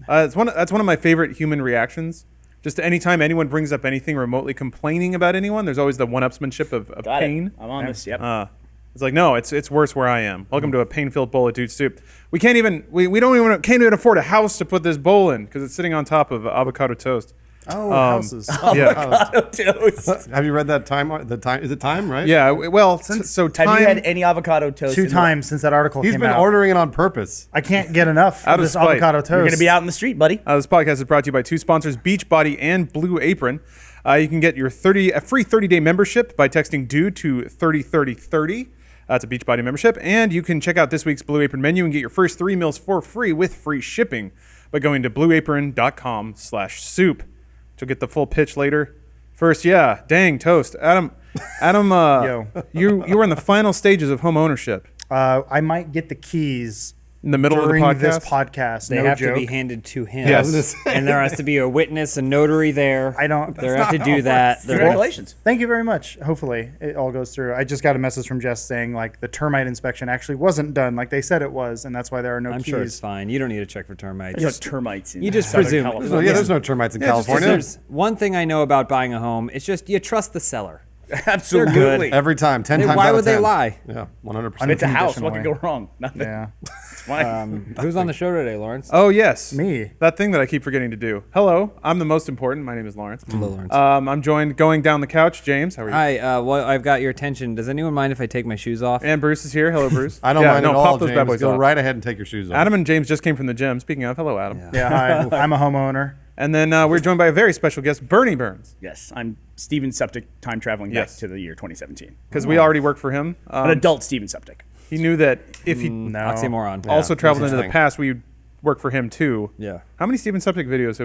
That's one of my favorite human reactions. Just anytime anyone brings up anything remotely complaining about anyone, there's always the one-upsmanship of pain. I'm on this. Yep. It's like, no, it's worse where I am. Welcome to a pain-filled bowl of dude soup. We can't even afford a house to put this bowl in because it's sitting on top of avocado toast. Oh, houses. Avocado toast. Have you read that Time? Is it Time, right? Yeah, well, so Have time. you had any avocado toast? 2 times since that article He's came been out. ordering it on purpose. I can't get enough Out of of this spite. avocado toast. You're going to be out in the street, buddy. This podcast is brought to you by 2 sponsors, Beachbody and Blue Apron. You can get your a free 30-day membership by texting DUDE to 303030. That's a Beachbody membership. And you can check out this week's Blue Apron menu and get your first 3 meals for free with free shipping by going to blueapron.com/soup. To get the full pitch later. First, dang, toast. Adam, Yo. you were in the final stages of home ownership. I might get the keys In the middle of the during podcast? this podcast. They no have joke. to be handed to him. Yes. And there has to be a witness, a notary there. I don't- They have to do that. Congratulations. Thank you very much. Hopefully it all goes through. I just got a message from Jess saying like the termite inspection actually wasn't done like they said it was, and that's why there are no I'm keys. sure it's fine. You don't need to check for termites. There's no termites in You just Southern presume. California. There's no termites in Just California. there's one thing I know about buying a home. It's just you trust the seller. Absolutely. Every time, 10 times Why out of would they 10. lie? Yeah, 100%. It's a house. What Unconditionally. could go wrong? Nothing. Yeah. It's fine. Who's on the show today, Lawrence? Oh, yes. Me. That thing that I keep forgetting to do. Hello, I'm the most important. My name is Lawrence. Hello, Lawrence. I'm joined going down the couch. James, how are you? Hi. Well, I've got your attention. Does anyone mind if I take my shoes off? And Bruce is here. Hello, Bruce. I don't Yeah, mind no, at all, pop those bad James. boys Go off. right ahead and take your shoes off. Adam and James just came from the gym. Speaking of, hello, Adam. Yeah, hi. I'm a homeowner. And then we're joined by a very special guest, Burnie Burns, Yes, I'm Steven Septic, time traveling back Yes. to the year 2017. because we already work for him. An adult Steven Septic. He knew that if he No. Oxymoron. also traveled that's into his the thing. past, we'd work for him too. Yeah. How many Steven Septic videos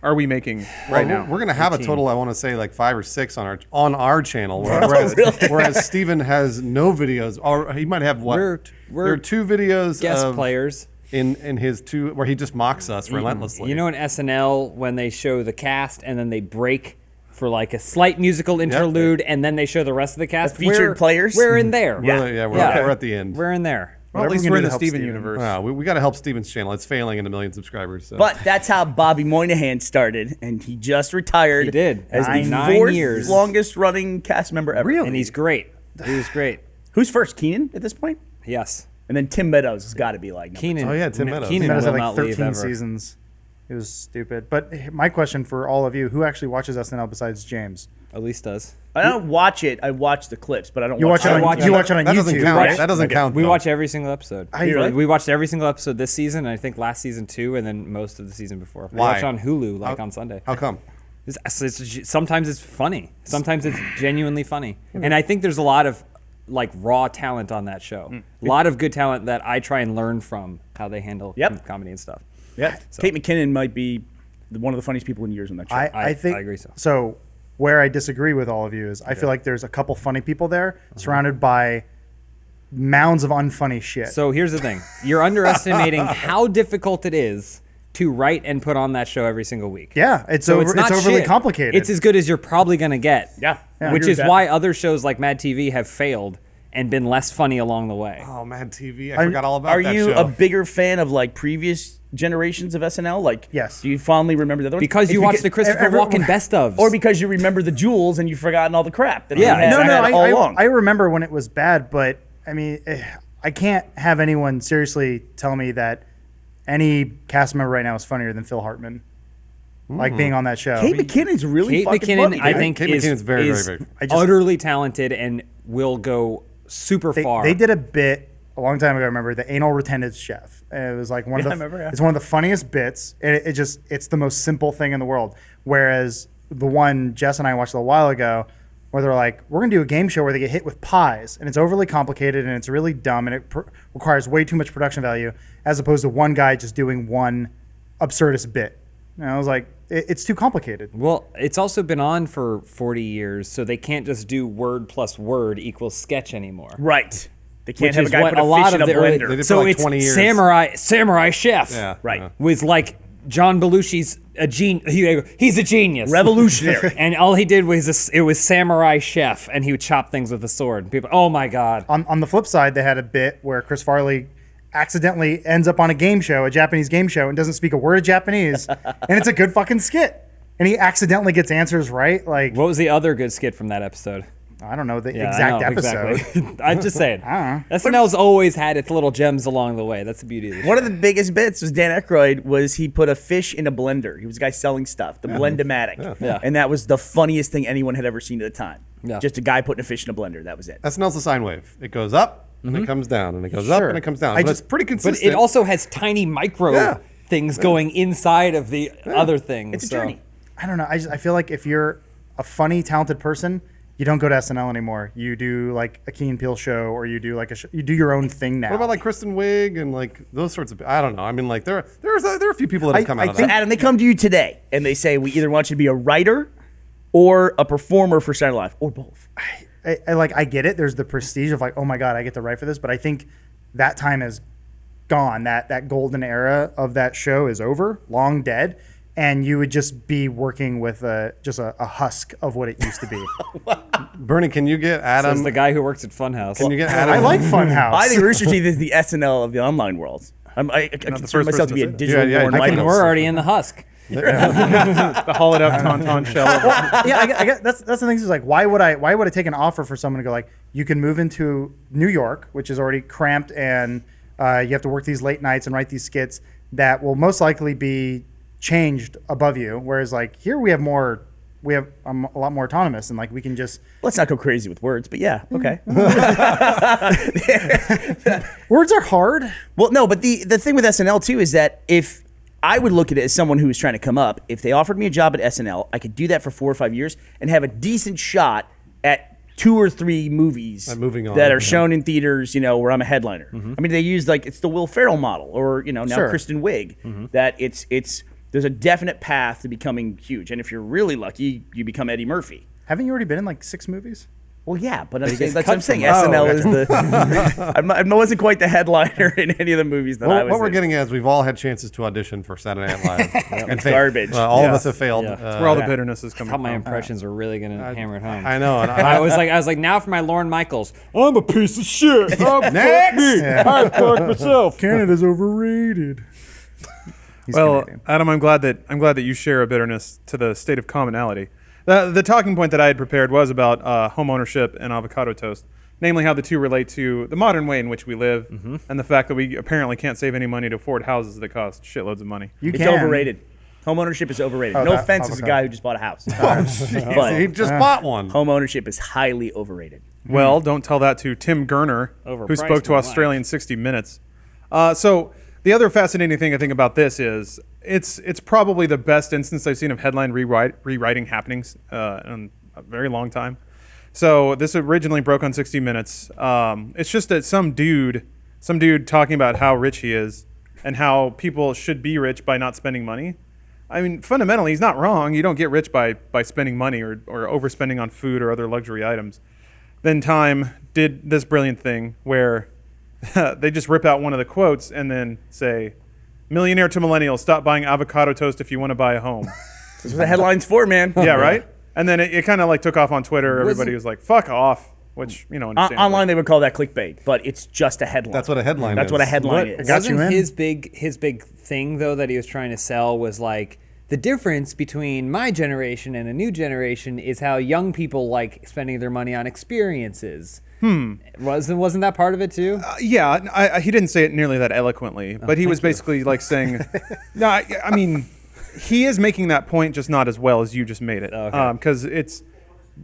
are we making right now? We're gonna have 18. a total, I want to say, like 5 or 6 on our channel. Whereas Steven has no videos, or he might have what? We're there are 2 videos Guest of, players. in his 2 where he just mocks us relentlessly. You know in SNL when they show the cast and then they break for like a slight musical interlude and then they show the rest of the cast? The featured players? We're in there. We're at the end. We're in there. Well, at Whatever least we can we're do in to the help Steven Steven. universe. Wow, we got to help Steven's channel. It's failing in a million subscribers. So. But that's how Bobby Moynihan started, and he just retired. He did. as the 9 fourth years. longest running cast member ever. Really? And he's great. He was great. Who's first? Keenan at this point, Yes. and then Tim Meadows has got to be like number Keenan. Oh, yeah, Tim Meadows. Keenan Meadows will had not like leave 13 ever. seasons. It was stupid. But my question for all of you, who actually watches SNL besides James? Elise does. I don't watch it. I watch the clips, but I don't. You watch it on, watch you watch it on that doesn't YouTube, count. right? That doesn't count. We though. watch every single episode. really? We watched every single episode this season, and I think last season too, and then most of the season before. We Why? watched it on Hulu like on Sunday. How come? Sometimes it's funny. Sometimes it's genuinely funny. And I think there's a lot of like raw talent on that show. A lot of good talent that I try and learn from how they handle Yep. comedy and stuff. Yeah, Kate McKinnon might be one of the funniest people in years on that show. I think I agree so. So where I disagree with all of you is I feel like there's a couple funny people there surrounded by mounds of unfunny shit. So here's the thing. You're underestimating how difficult it is to write and put on that show every single week. yeah, it's So it's not overly shit. complicated. It's as good as you're probably going to get. Yeah. I Which agree is with that. why other shows like Mad TV have failed and been less funny along the way. Oh, Mad TV. I forgot all about Are that you show. a bigger fan of like previous generations of SNL? Like, Yes. Do you fondly remember the other ones? Because If you watched get- the Christopher every- Walken best ofs. or because you remember the jewels and you've forgotten all the crap that Yeah, they had, no, had all along. I remember when it was bad, but I mean, I can't have anyone seriously tell me that any cast member right now is funnier than Phil Hartman. Like being on that show. Kate McKinnon's really Kate fucking McKinnon, funny, I dude. think, Kate is, McKinnon's very, is very, utterly talented and will go super far. They did a bit a long time ago. I remember the anal retentive chef. And it was like one of Yeah, the. I remember, yeah. It's one of the funniest bits. And it's the most simple thing in the world. Whereas the one Jess and I watched a little while ago, where they're like, we're gonna do a game show where they get hit with pies, and it's overly complicated and it's really dumb and it requires way too much production value, as opposed to one guy just doing one absurdist bit. And I was like, it's too complicated. Well, it's also been on for 40 years, so they can't just do word plus word equals sketch anymore. Right. They can't Which have is a guy what put a a lot fish in of a the early. blender. They did for So like it's 20 years. Samurai Chef. Yeah. Right. yeah. Was like John Belushi's a he's a genius. Revolutionary. And all he did was it was Samurai Chef, and he would chop things with a sword. People, oh my god. On the flip side, they had a bit where Chris Farley accidentally ends up on a game show, a Japanese game show, and doesn't speak a word of Japanese, and it's a good fucking skit. And he accidentally gets answers right. Like, What was the other good skit from that episode? I don't know the Yeah, I exact know, episode. exactly. I'm just saying. I SNL's always had its little gems along the way. That's the beauty of it. One of the biggest bits was Dan Aykroyd was he put a fish in a blender. He was a guy selling stuff, the Blend-O-Matic. Yeah. And that was the funniest thing anyone had ever seen at the time. Yeah. Just a guy putting a fish in a blender. That was it. SNL's a sine wave. It goes up and it comes down, and it goes up Sure. and it comes down. I But just- it's pretty But consistent. it also has tiny micro Yeah. things going inside of the other things. It's a so- journey. I don't know. I feel like if you're a funny, talented person, you don't go to SNL anymore. You do like a Key and Peele show, or you do like you do your own thing now. What about like Kristen Wiig and like those sorts of? I don't know. I mean, like there are a few people that have come out of So that. Adam, they come to you today and they say, we either want you to be a writer or a performer for Saturday Night Live, or both. I get it. There's the prestige of like, oh my god, I get to write for this. But I think that time is gone. That golden era of that show is over, long dead. And you would just be working with just a husk of what it used to be. Bernie, can you get Adam? Says the guy who works at Funhaus. Can you get Adam? I like Funhouse. I think Rooster Teeth is the SNL of the online world. I consider first myself to person be a to say that. digital Yeah, born I can- Michael. We're already in the husk. The hollowed out tauntaun shell. Yeah, I get that's the thing is like why would I take an offer for someone to go like you can move into New York, which is already cramped, and you have to work these late nights and write these skits that will most likely be changed above you, whereas like here we have a lot more autonomous, and like we can just Let's not go crazy with words, but yeah, okay. words are hard. Well, no, but the thing with SNL too is that if I would look at it as someone who was trying to come up, if they offered me a job at SNL, I could do that for 4 or 5 years and have a decent shot at 2 or 3 movies moving on, that are yeah. shown in theaters, where I'm a headliner. I mean, they use like it's the Will Ferrell model, or now Sure. Kristen Wiig. That it's there's a definite path to becoming huge, and if you're really lucky, you become Eddie Murphy. Haven't you already been in like 6 movies? Well, yeah, but that's what cut I'm saying. from- SNL is the. I wasn't quite the headliner in any of the movies that I Well, was what we're in. getting at is we've all had chances to audition for Saturday Night Live and It's failed. garbage. All of Yeah. us have failed. Yeah. That's where all the bitterness is I coming thought my from. impressions were really gonna hammer it home. I know. And I was like, now for my Lauren Michaels. I'm a piece of shit. Oh, fuck Next! me. I fuck myself. Canada's overrated. He's Well, Canadian. Adam, I'm glad that you share a bitterness to the state of commonality. The talking point that I had prepared was about home ownership and avocado toast, namely how the two relate to the modern way in which we live, and the fact that we apparently can't save any money to afford houses that cost shitloads of money. You It's can. overrated. Home ownership is overrated. No Okay. offense as a Okay. guy who just bought a house. he but just bought one. home ownership is highly overrated. Well, don't tell that to Tim Gurner, who Overpriced spoke to my Australian 60 Minutes. So the other fascinating thing I think about this is it's probably the best instance I've seen of headline rewriting happenings in a very long time. So this originally broke on 60 Minutes. It's just that some dude talking about how rich he is and how people should be rich by not spending money. I mean, fundamentally, he's not wrong. You don't get rich by spending money or overspending on food or other luxury items. Then Time did this brilliant thing where they just rip out one of the quotes and then say, "Millionaire to millennials, stop buying avocado toast if you want to buy a home." That's what the headline's for, man. Yeah, right? And then it kind of like took off on Twitter. Everybody was like, "Fuck off," which, understandably. Online, they would call that clickbait, but it's just a headline. That's what a headline That's is. what a headline What- is. got you Wasn't in. his big thing though that he was trying to sell was like the difference between my generation and a new generation is how young people like spending their money on experiences. Wasn't that part of it too? Yeah, he didn't say it nearly that eloquently, but he was basically like saying, "No, I mean, he is making that point, just not as well as you just made it." Okay. Because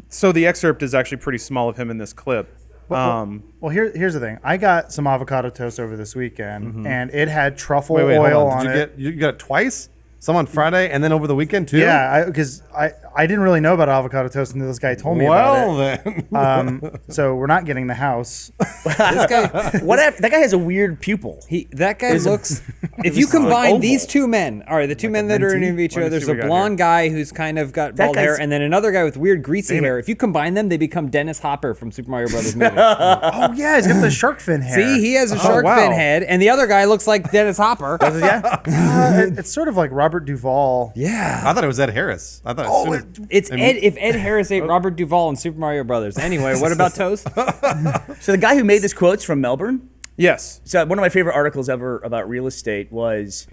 so the excerpt is actually pretty small of him in this clip. Well, here's the thing. I got some avocado toast over this weekend, and it had truffle Wait, hold oil on. on Did it. you got it twice? Some on Friday and then over the weekend too? Yeah, because I didn't really know about avocado toast until this guy told me Well about then. it. So we're not getting the house. This guy, That guy has a weird pupil. that guy looks. If you combine oval. these two men, all right, the two men that are mentee? in vitro, Let me there's see a what we got blonde guy who's kind of got That bald hair, guy's- and then another guy with weird greasy hair. If you combine them, they become Dennis Hopper from Super Mario Brothers movie. Oh yeah, he's got the shark fin hair. See, he has a shark wow. fin head, and the other guy looks like Dennis Hopper. Yeah. It's sort of like Robert Duvall. Yeah. I thought it was Ed Harris. I thought as soon as- It's Ed. If Ed Harris ate Robert Duvall in Super Mario Brothers. Anyway, what about toast? So the guy who made this quote's from Melbourne. Yes. So one of my favorite articles ever about real estate was,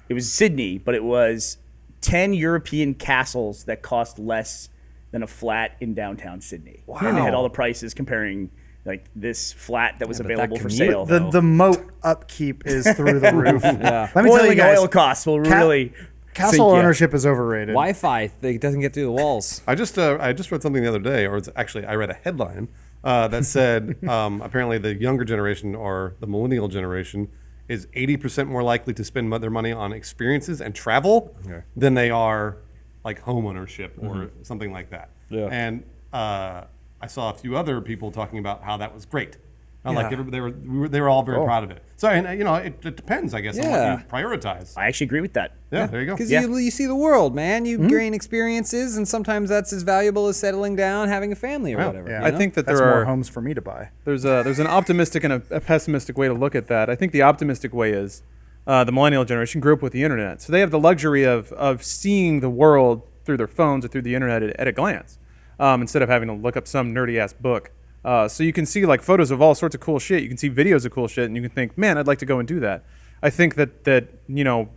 it was Sydney, but it was 10 European castles that cost less than a flat in downtown Sydney. Wow. And they had all the prices comparing like this flat that was but that available for commute, sale. The moat upkeep is through the roof. Let me tell you Boiling guys, oil costs will really castle sink ya. ownership is overrated. Wi-Fi it doesn't get through the walls. I just read something the other day, or actually I read a headline that said apparently the younger generation or the millennial generation is 80% more likely to spend their money on experiences and travel than they are like home ownership or something like that. Yeah. And I saw a few other people talking about how that was great. Like they were all very proud of it. So, and you know, it depends, I guess, on what you prioritize. I actually agree with that. Yeah, there you go. Because you see the world, man. You gain experiences, and sometimes that's as valuable as settling down, having a family or whatever. Yeah. you I know? think that That's there more are homes for me to buy. there's an optimistic and a pessimistic way to look at that. I think the optimistic way is the millennial generation grew up with the internet, so they have the luxury of seeing the world through their phones or through the internet at a glance, instead of having to look up some nerdy ass book. So you can see like photos of all sorts of cool shit. You can see videos of cool shit, and you can think, man, I'd like to go and do that. I think that you know,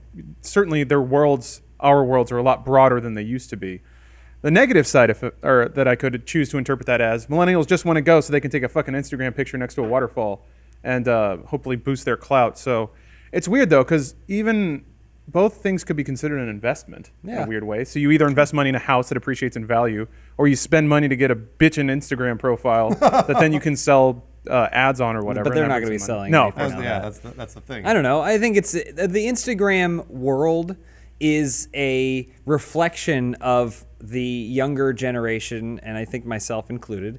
certainly our worlds are a lot broader than they used to be. The negative side of it, or that I could choose to interpret that as, millennials just want to go so they can take a fucking Instagram picture next to a waterfall and hopefully boost their clout. So it's weird though, because even both things could be considered an investment in Yeah. a weird way. So you either invest money in a house that appreciates in value, or you spend money to get a bitchin' Instagram profile that then you can sell ads on or whatever. But they're and not never going to be see money. selling. No, anything of course on not. that. That's the thing. I don't know. I think it's the Instagram world is a reflection of the younger generation, and I think myself included,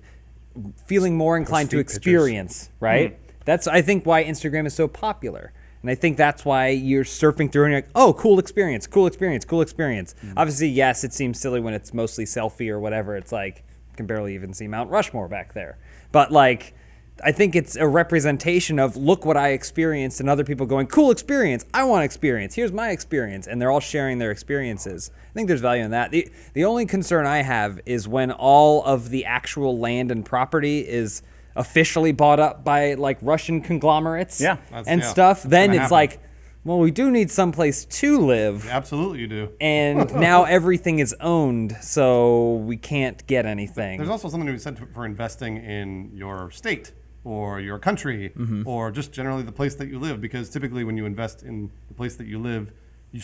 feeling more inclined to feet pictures. experience, right? That's, I think, why Instagram is so popular. And I think that's why you're surfing through and you're like, oh, cool experience, cool experience, cool experience. Obviously, yes, it seems silly when it's mostly selfie or whatever. It's like, you can barely even see Mount Rushmore back there. But like, I think it's a representation of, look what I experienced, and other people going, cool experience, I want experience, here's my experience. And they're all sharing their experiences. I think there's value in that. The only concern I have is when all of the actual land and property is officially bought up by like Russian conglomerates and stuff, then it's happen. like, well, we do need someplace to live. Absolutely, you do. And now everything is owned, so we can't get anything. There's also something to be said for investing in your state or your country or just generally the place that you live, because typically when you invest in the place that you live, you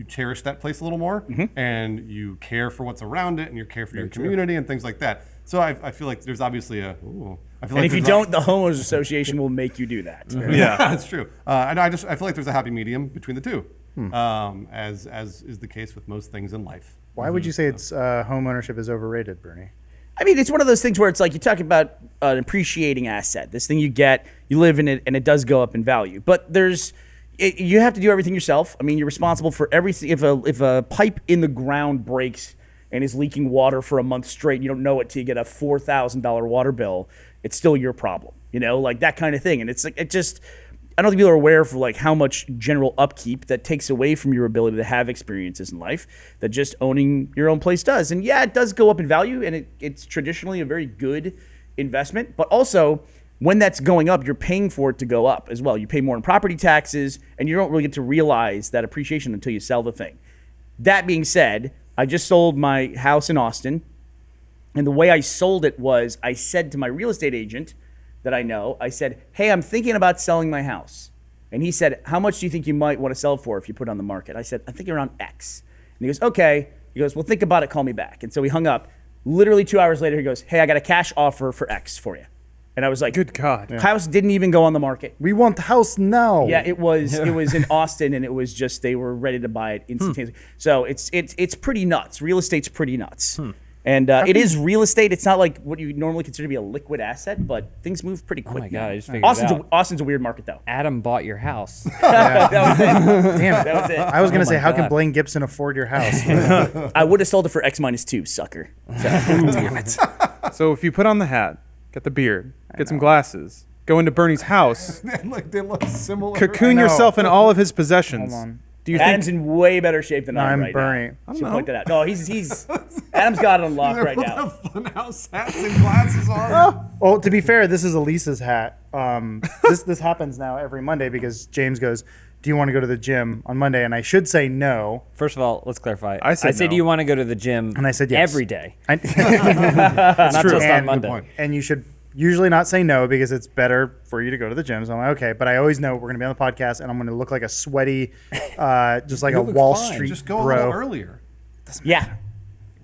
cherish that place a little more and you care for what's around it and you care for your community and things like that. So I feel like there's obviously And if you don't, the homeowners association will make you do that. Yeah. that's true. And I feel like there's a happy medium between the two, as is the case with most things in life. Why would you say it's home ownership is overrated, Bernie? I mean, it's one of those things where it's like you talk about an appreciating asset. This thing you get, you live in it, and it does go up in value. But you have to do everything yourself. I mean, you're responsible for everything. If a pipe in the ground breaks and is leaking water for a month straight, you don't know it till you get a $4,000 water bill. It's still your problem, you know, like that kind of thing. And it's like I don't think people are aware of like how much general upkeep that takes away from your ability to have experiences in life that just owning your own place does. And yeah, it does go up in value, and it's traditionally a very good investment. But also, when that's going up, you're paying for it to go up as well. You pay more in property taxes, and you don't really get to realize that appreciation until you sell the thing. That being said, I just sold my house in Austin, and the way I sold it was I said to my real estate agent that I know, I said, hey, I'm thinking about selling my house. And he said, how much do you think you might want to sell it for if you put it on the market? I said, I think around X. And he goes, okay. He goes, well, think about it, call me back. And so we hung up. Literally 2 hours later, he goes, hey, I got a cash offer for X for you. And I was like, Good God. house didn't even go on the market. We want the house now. Yeah, it was in Austin, and it was just they were ready to buy it instantaneously. So it's pretty nuts. Real estate's pretty nuts. And it is real estate. It's not like what you normally consider to be a liquid asset, but things move pretty quick. Oh my God, now. I just figured it out. Austin's a weird market, though. Adam bought your house. That was it. Damn. That was it. I was going to say, how can God. Blaine Gibson afford your house? I would have sold it for X-2, sucker. So if you put on the hat, get the beard, get some glasses, go into Bernie's house, Like they look similar. cocoon know. yourself in all of his possessions. Hold on. Do you think Adam's in way better shape than I am I'm right Burnie. now. Should point that out. No, he's Adam's got it on lock right now. Funhouse hats and glasses on. Well, to be fair, this is Elisa's hat. This happens now every Monday because James goes, "Do you want to go to the gym on Monday?" And I should say no. First of all, let's clarify. I said say, no. do you want to go to the gym? And I said yes. every day, That's not just on And- Monday. And you should usually not say no because it's better for you to go to the gym. So I'm like, okay, but I always know we're going to be on the podcast and I'm going to look like a sweaty, just like You a look Wall fine. Street Just go a bro. little earlier. Yeah.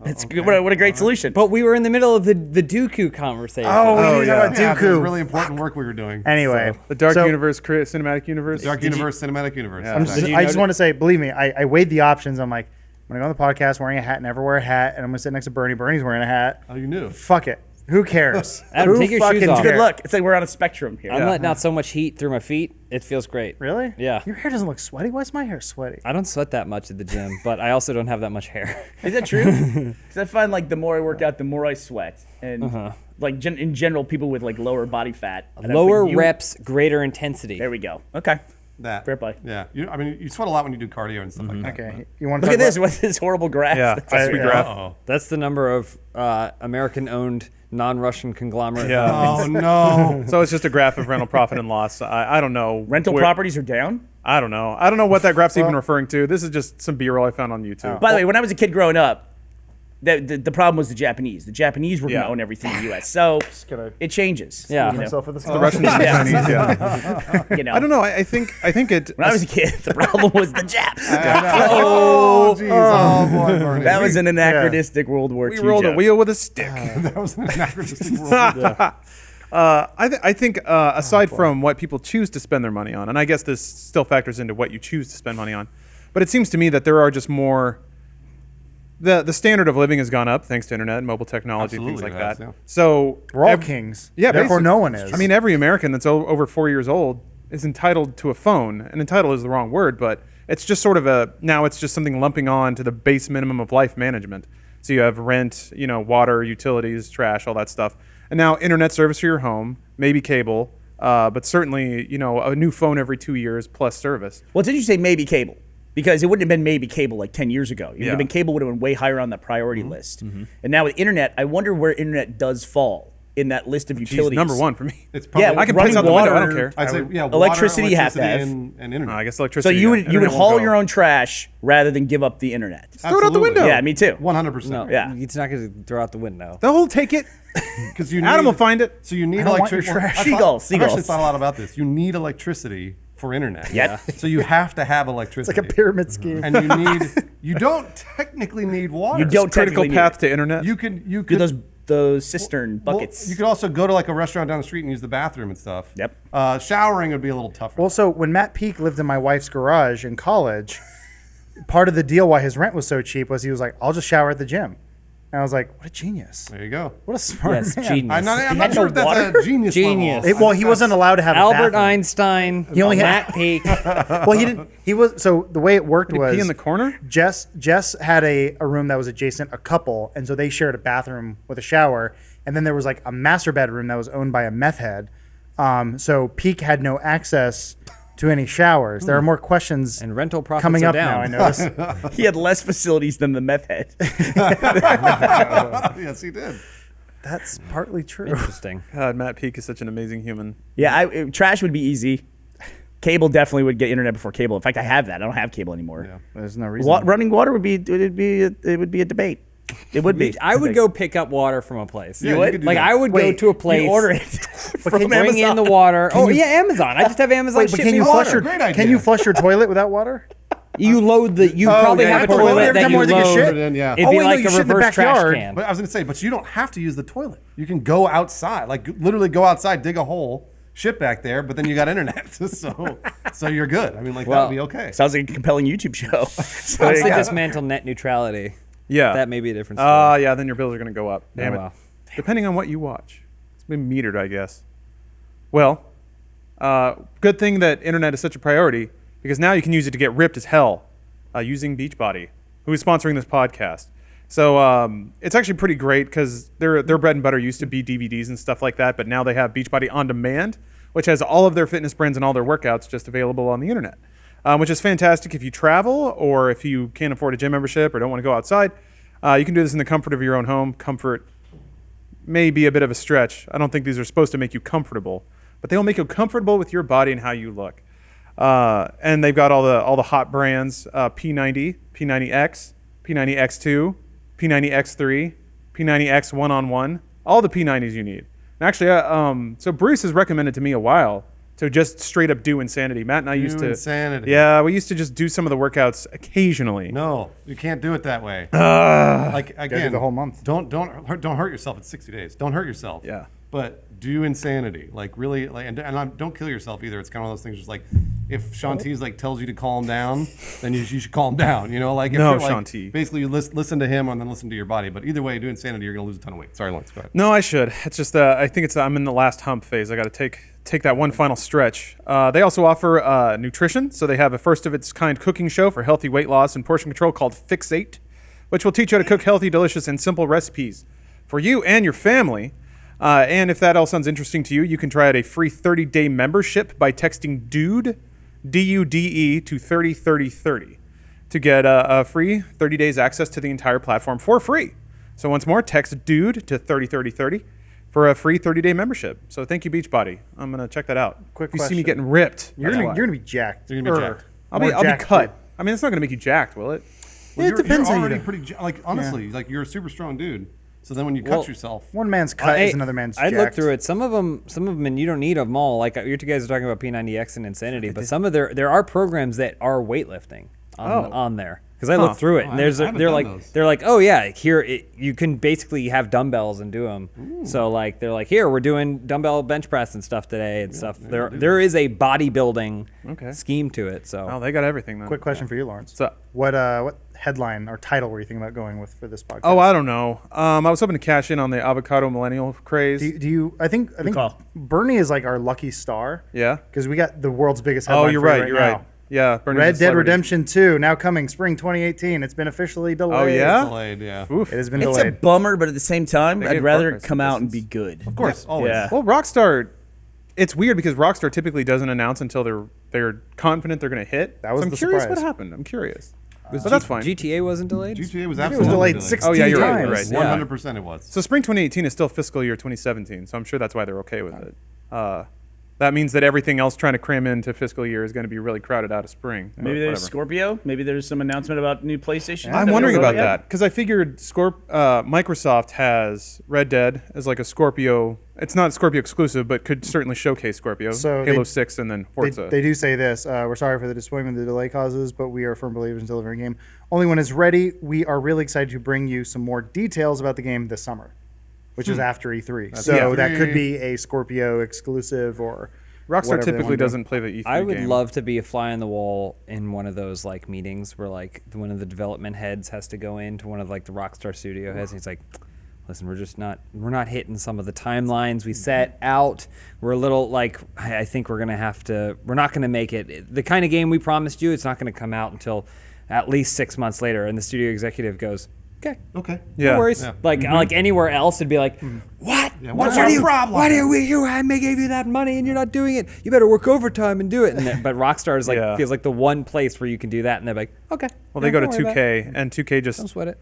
That's good. What a great solution. But we were in the middle of the Dooku conversation. Oh, we need to yeah. talk about Yeah, Dooku. there's really important work we were doing. Anyway, the Dark so Universe, cinematic universe? Dark Universe, Cinematic Universe. Yeah. Exactly. I just want to say, believe me, I weighed the options. I'm like, I'm going to go on the podcast wearing a hat, never wear a hat, and I'm going to sit next to Bernie. Bernie's wearing a hat. Oh, you knew. Fuck it. Who cares? Adam, Who take your shoes fucking off. Good cares? luck. It's like we're on a spectrum here. I'm letting out so much heat through my feet. It feels great. Really? Yeah. Your hair doesn't look sweaty. Why is my hair sweaty? I don't sweat that much at the gym, but I also don't have that much hair. Is that true? Because I find like the more I work out, the more I sweat, and like in general, people with like lower body fat, and I Lower think you- reps, greater intensity. There we go. Okay. That. Fair play. Yeah. I mean, you sweat a lot when you do cardio and stuff like that. Okay. You want to Look talk at this. about- What's this horrible graph? Yeah, That's that's a sweet graph. Uh-oh. That's the number of American-owned non-Russian conglomerate. Yeah. Oh, no. So it's just a graph of rental profit and loss. I don't know. rental where- properties are down. I don't know. I don't know what that graph's even referring to. This is just some B-roll I found on YouTube. By the way, when I was a kid growing up, the problem was the Japanese. The Japanese were going Yeah. to own everything in the U.S. So gonna it changes. Yeah. you know. myself with this the Russians and the Yeah. Chinese, yeah. You know. I don't know. I think it. When I was a kid, the problem was the Japs. Oh, jeez. Oh, boy, Bernie. That was an anachronistic World War we II rolled a joke. wheel with a stick. That was an anachronistic world. I think aside from what people choose to spend their money on, and I guess this still factors into what you choose to spend money on, but it seems to me that there are just more. The standard of living has gone up thanks to internet and mobile technology, things Absolutely like it has, that. yeah. So We're all kings. Yeah, Therefore, basically. no one is. I mean, every American that's over 4 years old is entitled to a phone. And entitled is the wrong word, but it's just sort of now it's just something lumping on to the base minimum of life management. So you have rent, water, utilities, trash, all that stuff. And now internet service for your home, maybe cable, but certainly, a new phone every 2 years plus service. Well, did you say maybe cable? Because it wouldn't have been maybe cable like 10 years ago. It would Yeah. have been cable would have been way higher on the priority list. And now with internet, I wonder where internet does fall in that list of Geez, utilities. number one for me. It's probably, I can running piss out the window. I water- don't care. I'd say, yeah, Electricity water, you have to electricity have. and internet. I guess So electricity. you would Internet won't haul go your up. own trash rather than give up the internet. Throw it out the Absolutely. window. Yeah, me too. 100%. No, Yeah. it's not going to throw out the window. They'll take it. Because you Adam need- will find it. So you need don't want your electricity. trash. Seagulls, I've actually seagulls. thought a lot about this. You need electricity for internet. Yeah. So you have to have it's electricity. like a pyramid scheme. And you don't technically need water. You don't Critical technically need path it. to internet. You could Do those cistern well, buckets. you could also go to like a restaurant down the street and use the bathroom and stuff. Yep. Showering would be a little tougher. Well, so when Matt Peake lived in my wife's garage in college, part of the deal why his rent was so cheap was he was like, I'll just shower at the gym. And I was like, what a genius. there you go. What a smart Yes, man. genius. I'm not had sure no if that's water? a genius. Genius. level. Well, he wasn't allowed to have a Albert bathroom. Einstein, He only had- Matt Peake. Well, he didn't. He was so the way it worked Did he was pee in the corner? Jess had a room that was adjacent a couple, and so they shared a bathroom with a shower, and then there was like a master bedroom that was owned by a meth head. So Peake had no access to any showers. There are more questions And rental profits coming are up now. I down. notice. He had less facilities than the meth head. Yes, he did. That's partly true. Interesting. God, Matt Peake is such an amazing human. Yeah, trash would be easy. Cable definitely would get internet before cable. In fact, I have that. I don't have cable anymore. Yeah. There's no reason. Running water would be a debate. It would be. I would go pick up water from a place. Yeah, you could do Like that. I would go Wait, to a place. You order it from Bring Amazon. in the water. Oh you- yeah, Amazon. I just have Amazon Wait, but ship can me you water. flush your Great idea. Can you flush your toilet without water? You load the. You probably yeah, have a you pour it toilet every that time you you take a load. shit? In, yeah. It'd Oh, be wait, no, like you a shit in the reverse trash backyard. can. But I was going to say, but you don't have to use the toilet. You can go outside, like literally go outside, dig a hole, shit back there, but then you got internet, so you're good. I mean, like that Well, would be okay. Sounds like a compelling YouTube show. So there Once you they go. dismantle net neutrality, Yeah. that may be a different story. Yeah, then your bills are going to go up. Damn it. wow. Depending on what you watch. It's been metered, I guess. Well, good thing that internet is such a priority because now you can use it to get ripped as hell using Beachbody, who is sponsoring this podcast. So it's actually pretty great because their bread and butter used to be DVDs and stuff like that, but now they have Beachbody On Demand, which has all of their fitness brands and all their workouts just available on the internet. which is fantastic if you travel or if you can't afford a gym membership or don't want to go outside. You can do this in the comfort of your own home. Comfort may be a bit of a stretch. I don't think these are supposed to make you comfortable, but they will make you comfortable with your body and how you look. And they've got all the hot brands: P90, P90X, P90X2, P90X3, P90X one-on-one. All the P90s you need. And actually, so Bruce has recommended to me a while to just straight up do Insanity. Matt and I used to. Insanity. Yeah, we used to just do some of the workouts occasionally. No, you can't do it that way. Like do again, the whole month. Don't hurt yourself. It's 60 days. Don't hurt yourself. Yeah. But do Insanity. Like really, like and don't kill yourself either. It's kind of one of those things. Just like if Shanti's like tells you to calm down, then you should calm down. You know, like if No, you're, like, Shanti. Basically, you listen to him and then listen to your body. But either way, do Insanity, you're gonna lose a ton of weight. Sorry, Lawrence. Go ahead. No, I should. It's just I think I'm in the last hump phase. I got to take that one final stretch. They also offer nutrition, so they have a first of its kind cooking show for healthy weight loss and portion control called Fixate, which will teach you how to cook healthy, delicious, and simple recipes for you and your family. And if that all sounds interesting to you, you can try out a free 30-day membership by texting DUDE, D-U-D-E, to 303030 to get a free 30 days access to the entire platform for free. So once more, text DUDE to 303030 for a free 30-day membership. So thank you, Beachbody. I'm going to check that out. Quick if you see me question. getting ripped, You're that's gonna, why. you're gonna be jacked. You're gonna be Or jacked. I'll more be jacked cut. too. I mean, it's not going to make you jacked, will it? Well, It depends You're how you already do. pretty honestly, like you're a super strong dude. So then when you Well, cut yourself, One man's cut Hey, is another man's I'd jacked. look through it. Some of them, and you don't need them all. Like you two guys are talking about P90X and Insanity, but some of there are programs that are weightlifting on there. Because I looked through it, and I haven't they're done like those. they're like, oh yeah, you can basically have dumbbells and do them. So like they're like, here we're doing dumbbell bench press and stuff today and stuff. There is a bodybuilding scheme to it. So Oh, they got everything then. Quick question for you, Lawrence. What's up? What headline or title were you thinking about going with for this podcast? Oh, I don't know. I was hoping to cash in on the avocado millennial craze. do you? I think call. Burnie is like our lucky star. Yeah. Because we got the world's biggest headline. Oh, you're for you right. You're now. right. Yeah. Bernie's a Red Dead celebrity. Redemption 2 now coming spring 2018. It's been officially delayed. Oh, yeah? delayed, yeah. Oof. It has been It's delayed. a bummer, but at the same time, They I'd gave rather partners come some out and be distance. good. Of course, always. Yeah. Well, Rockstar, it's weird because Rockstar typically doesn't announce until they're confident they're going to hit. That was so I'm the curious surprise. what happened. I'm curious. But that's fine. GTA wasn't delayed. GTA was it absolutely was delayed 16 Oh, yeah, you're right, times. you're right. 100% it was. So spring 2018 is still fiscal year 2017, so I'm sure that's why they're okay with it. That means that everything else trying to cram into fiscal year is going to be really crowded out of spring. But Maybe there's whatever. Scorpio. Maybe there's some announcement about new PlayStation. I'm that we wondering don't know about yet. that because I figured Microsoft has Red Dead as like a Scorpio. It's not Scorpio exclusive, but could certainly showcase Scorpio. So Halo they- 6 and then They, Forza. they do say this. We're sorry for the disappointment the delay causes, but we are firm believers in delivering a game. Only when it's ready, we are really excited to bring you some more details about the game this summer, which is after E3. So yeah. that could be a Scorpio exclusive or Rockstar whatever they typically wanna do. doesn't play the E3 I would game. love to be a fly on the wall in one of those like meetings where like one of the development heads has to go into one of like the Rockstar studio heads and he's like, listen, we're not hitting some of the timelines we set out. We're a little like, I think we're not gonna make it. The kind of game we promised you, it's not gonna come out until at least 6 months later. And the studio executive goes, okay. Okay. Yeah. No worries. Yeah. Like anywhere else, it'd be like, what? what's your problem? Why do I gave you that money and you're not doing it? You better work overtime and do it. But Rockstar is like Yeah. feels like the one place where you can do that, and they're like, okay. Well, they go to don't worry about it. 2K, and 2K Don't just sweat it.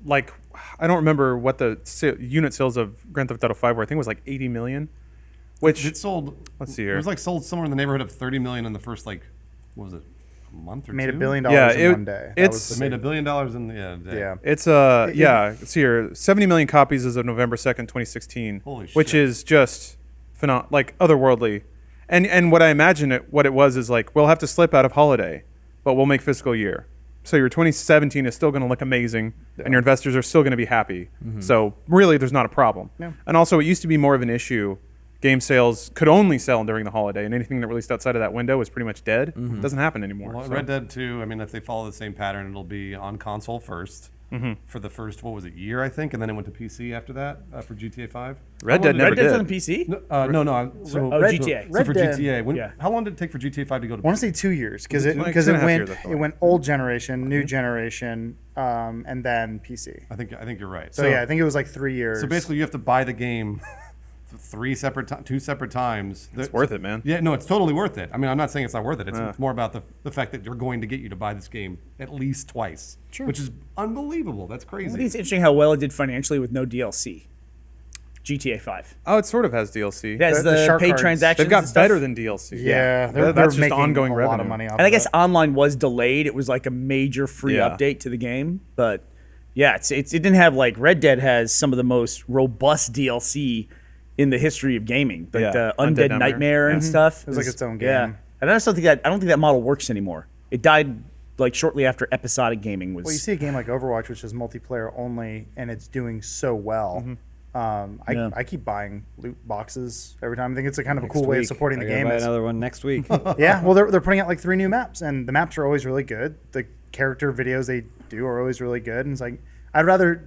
like I don't remember what the unit sales of Grand Theft Auto 5 were. I think it was like 80 million. Which It sold. Let's see It here. was like sold somewhere in the neighborhood of 30 million in the first like, what was it, a month or made two? $1 billion Yeah, in it- one day. That it's- was It the made big- $1 billion in the day. yeah. It's yeah. See here, 70 million copies as of November 2nd, 2016, Holy which shit. is just like otherworldly. And what I imagine what it was is like we'll have to slip out of holiday, but we'll make fiscal year. So your 2017 is still going to look amazing, and your investors are still going to be happy. So really, there's not a problem. Yeah. And also, it used to be more of an issue. Game sales could only sell during the holiday, and anything that released outside of that window was pretty much dead. It doesn't happen anymore. Well, so. Red Dead 2, I mean, if they follow the same pattern, it'll be on console first for the first, what was it, year, I think, and then it went to PC after that for GTA 5. Red Dead never Red Dead's did. on the PC. No. So, Oh, GTA. So for Red Dead- GTA, yeah. how long did it take for GTA 5 to go to I want to say 2 years because it Like because 2.5 it went years, I thought. it went old generation, new generation, and then PC. I think you're right. So yeah, I think it was like 3 years. So basically, you have to buy the game two separate times. It's worth it, man. Yeah, no, it's totally worth it. I mean, I'm not saying it's not worth it. It's more about the fact that they're going to get you to buy this game at least twice, which is unbelievable. That's I think crazy. it's interesting how well it did financially with no DLC. GTA 5. Oh, it sort of has DLC. It has The the shark paid cards. transactions. They've got and stuff. better than DLC. Yeah, That's they're just making ongoing a revenue. lot of money off And I guess of online was delayed. It was like a major free Yeah. update to the game, but yeah, it didn't have like Red Dead has some of the most robust DLC in the history of gaming, like Yeah. the Undead Undead Nightmare. Nightmare and stuff. It was like its own Yeah, game. and I just don't think that model works anymore. It died like shortly after episodic gaming was. Well, you see a game like Overwatch, which is multiplayer only, and it's doing so well. Yeah. I keep buying loot boxes every time. I think it's a kind of a Next cool way of week. supporting I the gotta game. buy Is- another one next week. yeah, well, they're putting out like 3 new maps, and the maps are always really good. The character videos they do are always really good, and it's like I'd rather.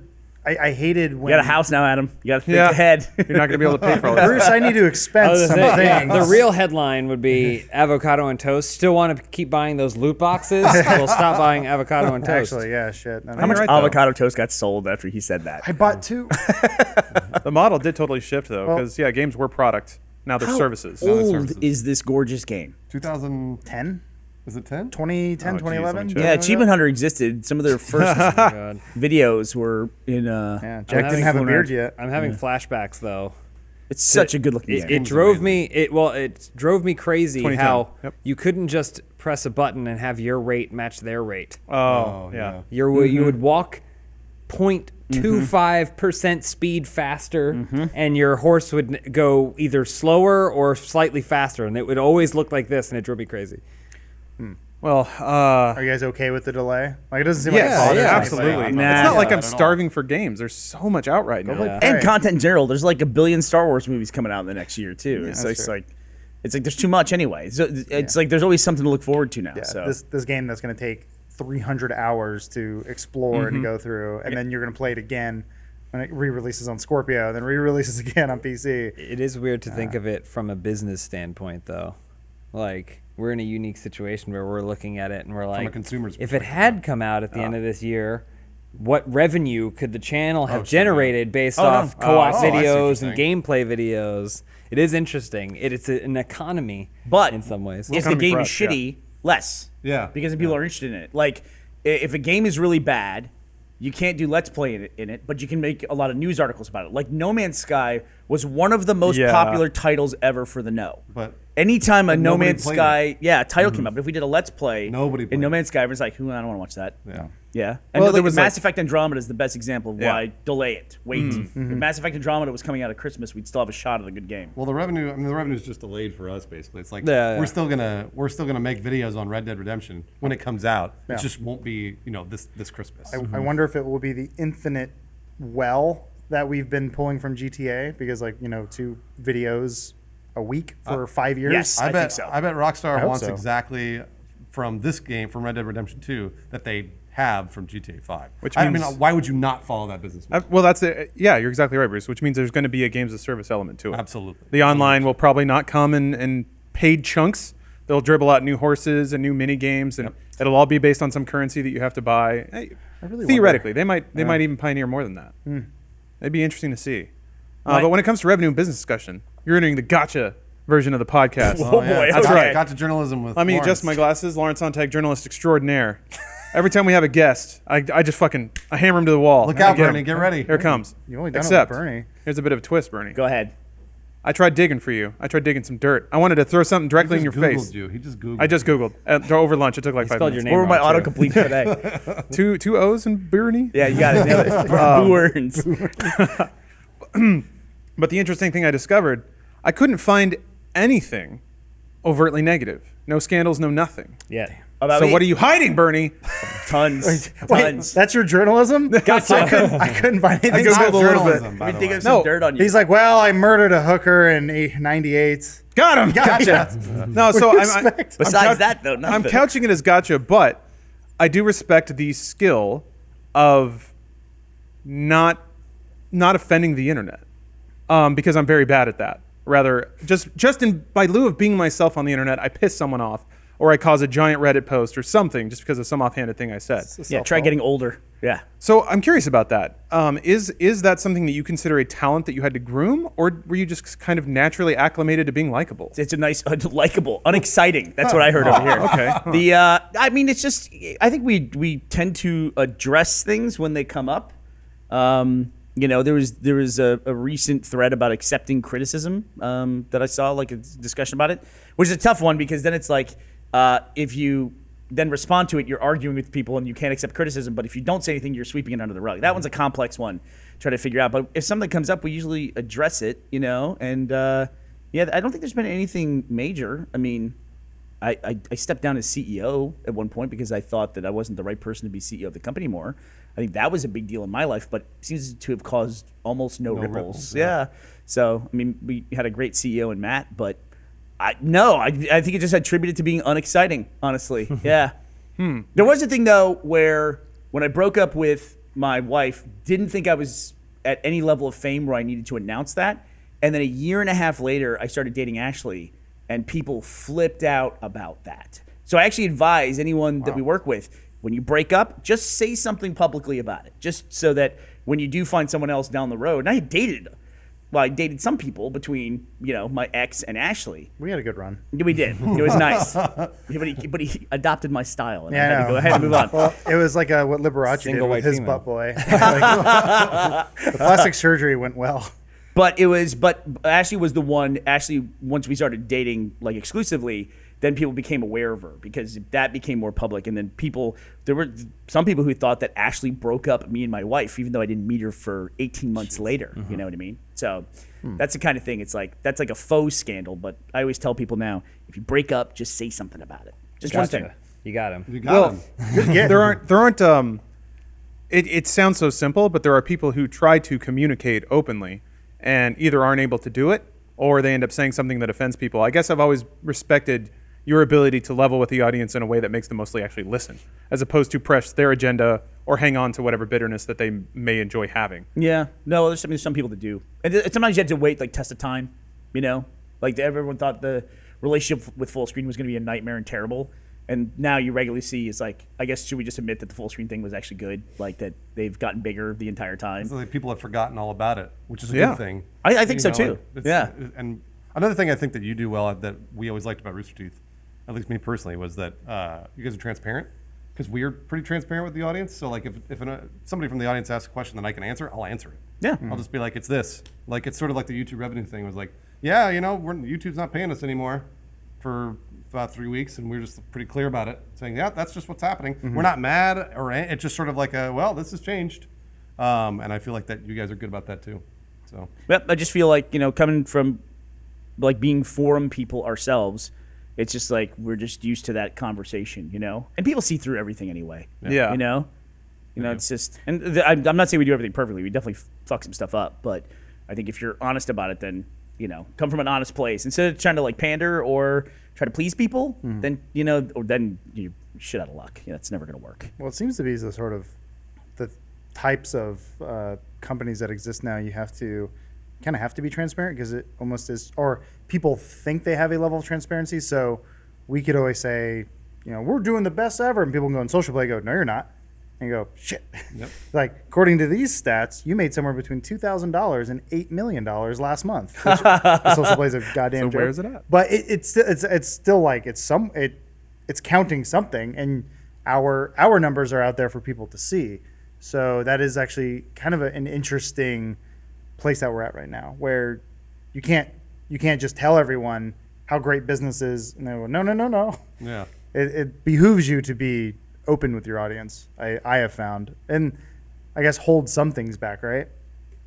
I hated when You got a house now, Adam. You got to think Yeah. ahead. You're not going to be able to pay for all this. Bruce, I need to expense some things. The real headline would be avocado and toast. Still want to keep buying those loot boxes? We'll stop buying avocado and toast. Actually, yeah, shit. How much right, though. avocado toast got sold after he said that? I bought 2. The model did totally shift, though, Well- because, games were product. Now they're services. old services. is this gorgeous game? 2000, 10, is it 10? 2010, Oh, geez, 2011. let me check. Yeah, Achievement Hunter existed. Some of their first God. videos were in. Yeah, Jack having didn't have a fun beard with- yet. I'm having flashbacks though. It's such a good looking It, game. it drove me. It drove me crazy 2010. how Yep. you couldn't just press a button and have your rate match their rate. Oh, yeah. You would walk 0.25% speed faster, and your horse would go either slower or slightly faster, and it would always look like this, and it drove me crazy. Well, Are you guys okay with the delay? Like it doesn't seem like it yeah, bothers anybody. absolutely. Nah. It's not like Yeah, I'm not at all. starving for games. There's so much out right now. play And Right. content in general. There's like a billion Star Wars movies coming out in the next year too. that's It's true. like there's too much anyway. So it's like there's always something to look forward to now. Yeah, So this game that's going to take 300 hours to explore and to go through, and then you're going to play it again when it re-releases on Scorpio, then re-releases again on PC. It is weird to think of it from a business standpoint, though. Like, we're in a unique situation where we're looking at it and we're like, consumer's if it had come out at the end of this year, what revenue could the channel have generated based off no. co-op I see what you're videos and saying. gameplay videos? It is interesting. It's an economy, But in some ways. if the Economy game for is us, yeah. shitty, less. Yeah. Because then people are interested in it. Like if a game is really bad, you can't do Let's Play in it, but you can make a lot of news articles about it. Like No Man's Sky was one of the most Yeah. popular titles ever for the No. But Anytime a No nobody Man's played Sky title came up, but if we did a Let's Play Nobody in played No it. Man's Sky, everyone's like, I don't want to watch that. yeah. Yeah. And Well, there like, was Mass like- Effect Andromeda is the best example of why Yeah. delay it. Wait. If Mass Effect Andromeda was coming out at Christmas, we'd still have a shot at a good game. Well, the revenue is just delayed for us. Basically, it's like Yeah, yeah. we're still gonna make videos on Red Dead Redemption when it comes out. Yeah. It just won't be this Christmas. I wonder if it will be the infinite well that we've been pulling from GTA, because 2 videos a week for 5 years. yes. I I bet think so. I bet Rockstar hope wants so. exactly from this game, from Red Dead Redemption 2, that they have from GTA 5. Which I mean, means- why would you not follow that business model? Well, that's it. Yeah, you're exactly right, Bruce. Which means there's going to be a games of service element to it. Absolutely. The online will probably not come in paid chunks. They'll dribble out new horses and new mini games, and it'll all be based on some currency that you have to buy. Hey, really theoretically, they might even pioneer more than that. It'd be interesting to see. But when it comes to revenue and business discussion, you're entering the gotcha version of the podcast. Oh, boy, That's okay. right. Got to journalism with Let me Lawrence. adjust my glasses. Lawrence Sontag, journalist extraordinaire. Every time we have a guest, I just I hammer him to the wall. Look out, I get Bernie. him. Get ready. Here it comes. You've only done it with Except, Bernie. here's a bit of a twist, Bernie. Go ahead. I tried digging for you. I tried digging some dirt. I wanted to throw something directly in your face. You. He just Googled. I just Googled. Over lunch, it took like 5 spelled your minutes. name What were my wrong, too. autocomplete today? Two O's in Burnie? Yeah, you got it. Nailed it. Burns. But the interesting thing I discovered, I couldn't find anything overtly negative. No scandals, no nothing. Yeah. About So me? what are you hiding, Bernie? Tons. Wait, Tons. that's your journalism? Gotcha. I couldn't find anything. It's not Googled a little bit. journalism, by We the think way. of some No. dirt on you. He's like, well, I murdered a hooker in '98. Got him. Gotcha. No, so I'm Respect. Besides that, though, nothing. I'm couching it as gotcha, but I do respect the skill of not offending the internet, because I'm very bad at that. Rather, just by lieu of being myself on the internet, I piss someone off or I cause a giant Reddit post or something just because of some offhanded thing I said. Yeah, try getting older. Yeah. So I'm curious about that. Is that something that you consider a talent that you had to groom, or were you just kind of naturally acclimated to being likable? It's a nice, likable, unexciting. That's what I heard over here. Okay. I mean, it's just, I think we tend to address things when they come up. There was a recent thread about accepting criticism that I saw, like a discussion about it, which is a tough one because then it's like if you then respond to it, you're arguing with people and you can't accept criticism. But if you don't say anything, you're sweeping it under the rug. That one's a complex one, try to figure out. But if something comes up, we usually address it, and I don't think there's been anything major. I mean, I stepped down as CEO at one point because I thought that I wasn't the right person to be CEO of the company anymore. I think that was a big deal in my life, but seems to have caused almost no ripples. Yeah. So, I mean, we had a great CEO in Matt, but I think it just attributed to being unexciting, honestly. Yeah. There was a thing, though, where when I broke up with my wife, didn't think I was at any level of fame where I needed to announce that. And then a year and a half later, I started dating Ashley, and people flipped out about that. So I actually advise anyone that we work with, when you break up, just say something publicly about it, just so that when you do find someone else down the road, and I dated some people between, my ex and Ashley. We had a good run. We did. It was nice. But he adopted my style, and I Yeah, had I to know. go ahead and move on. Well, it was like what Liberace did Single with white his female. butt boy. The plastic surgery went well. But Ashley was the one. Ashley, once we started dating like exclusively, then people became aware of her because that became more public. And then there were some people who thought that Ashley broke up me and my wife, even though I didn't meet her for 18 months later. You know what I mean? So that's the kind of thing. It's like, that's like a faux scandal. But I always tell people now, if you break up, just say something about it. Just one thing. You got him. You got him. There aren't. It sounds so simple, but there are people who try to communicate openly and either aren't able to do it or they end up saying something that offends people. I guess I've always respected your ability to level with the audience in a way that makes them mostly actually listen, as opposed to press their agenda or hang on to whatever bitterness that they may enjoy having. Yeah, no, there's some people that do, and sometimes you have to wait like test of time, like everyone thought the relationship with full screen was going to be a nightmare and terrible, and now you regularly see it's like, I guess, should we just admit that the full screen thing was actually good, like that they've gotten bigger the entire time. So like people have forgotten all about it, which is a Yeah. good thing. I think so too. Yeah. And another thing I think that you do well that we always liked about Rooster Teeth, at least me personally, was that you guys are transparent, because we're pretty transparent with the audience. So like if somebody from the audience asks a question that I can answer, I'll answer it. Yeah. I'll just be like, it's this. Like, it's sort of like the YouTube revenue thing. It was like, yeah, YouTube's not paying us anymore for about 3 weeks, and we're just pretty clear about it, saying, yeah, that's just what's happening. We're not mad, it's just sort of like well, this has changed. And I feel like that you guys are good about that too. So Yep, I just feel like, coming from like being forum people ourselves, it's just like we're just used to that conversation, and people see through everything anyway. Yeah. It's just, and I'm not saying we do everything perfectly. We definitely fuck some stuff up, but I think if you're honest about it, then come from an honest place instead of trying to like pander or try to please people. Then then you shit out of luck. It's never gonna work. Well, it seems to be the sort of the types of companies that exist now. You have to be transparent because it almost is, or people think they have a level of transparency. So we could always say, we're doing the best ever, and people can go on social play, go, no, you're not. And you go, shit. Yep. Like, according to these stats, you made somewhere between $2,000 and $8 million last month. Which, the social play is a goddamn So joke. where's it at? But it's still like it's counting something, and our numbers are out there for people to see. So that is actually kind of an interesting place that we're at right now, where you can't just tell everyone how great business is, and they go, no. yeah. It behooves you to be open with your audience. I have found, and I guess hold some things back, right?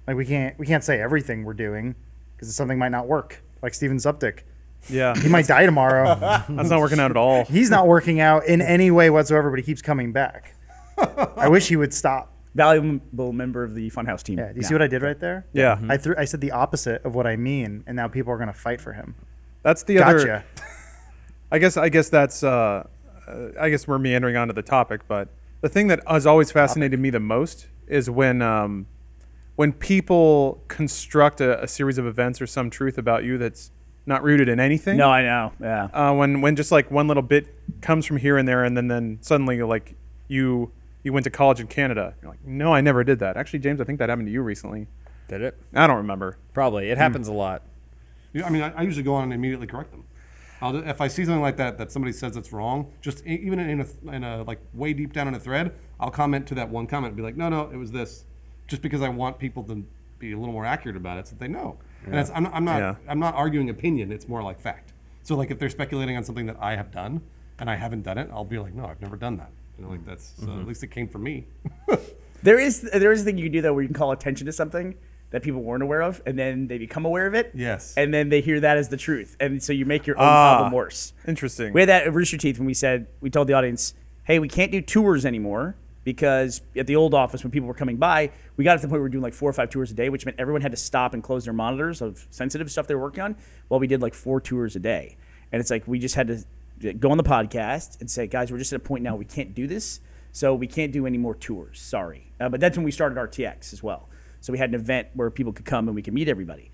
Like we can't say everything we're doing because something might not work. Like Steven Suptic, Yeah. he might die tomorrow. That's not working out at all. He's not working out in any way whatsoever, but he keeps coming back. I wish he would stop. Valuable member of the Funhaus team. Yeah. Do you see what I did right there? Yeah. I said the opposite of what I mean, and now people are going to fight for him. That's the Gotcha. other. I guess that's. I guess we're meandering onto the topic, but the thing that has always fascinated me the most is when people construct a series of events or some truth about you that's not rooted in anything. No, I know. Yeah. When just like one little bit comes from here and there, and then suddenly like you went to college in Canada. You're like, no, I never did that. Actually, James, I think that happened to you recently. Did it? I don't remember. Probably. It happens a lot. Yeah, I mean, I usually go on and immediately correct them. If I see something like that somebody says that's wrong, just even in a like way deep down in a thread, I'll comment to that one comment and be like, no, it was this, just because I want people to be a little more accurate about it so that they know. And I'm not arguing opinion. It's more like fact. So like if they're speculating on something that I have done and I haven't done it, I'll be like, no, I've never done that. Like that's at least it came from me. There is a thing you can do though where you can call attention to something that people weren't aware of, and then they become aware of it. Yes. And then they hear that as the truth, and so you make your own problem worse. Interesting. We had that at Rooster Teeth when we told the audience, hey, we can't do tours anymore because at the old office when people were coming by, we got to the point where we were doing like 4 or 5 tours a day, which meant everyone had to stop and close their monitors of sensitive stuff they were working on while we did like 4 tours a day. And it's like we just had to go on the podcast and say, guys, we're just at a point now we can't do this, so we can't do any more tours. Sorry. But that's when we started RTX as well. So we had an event where people could come and we could meet everybody.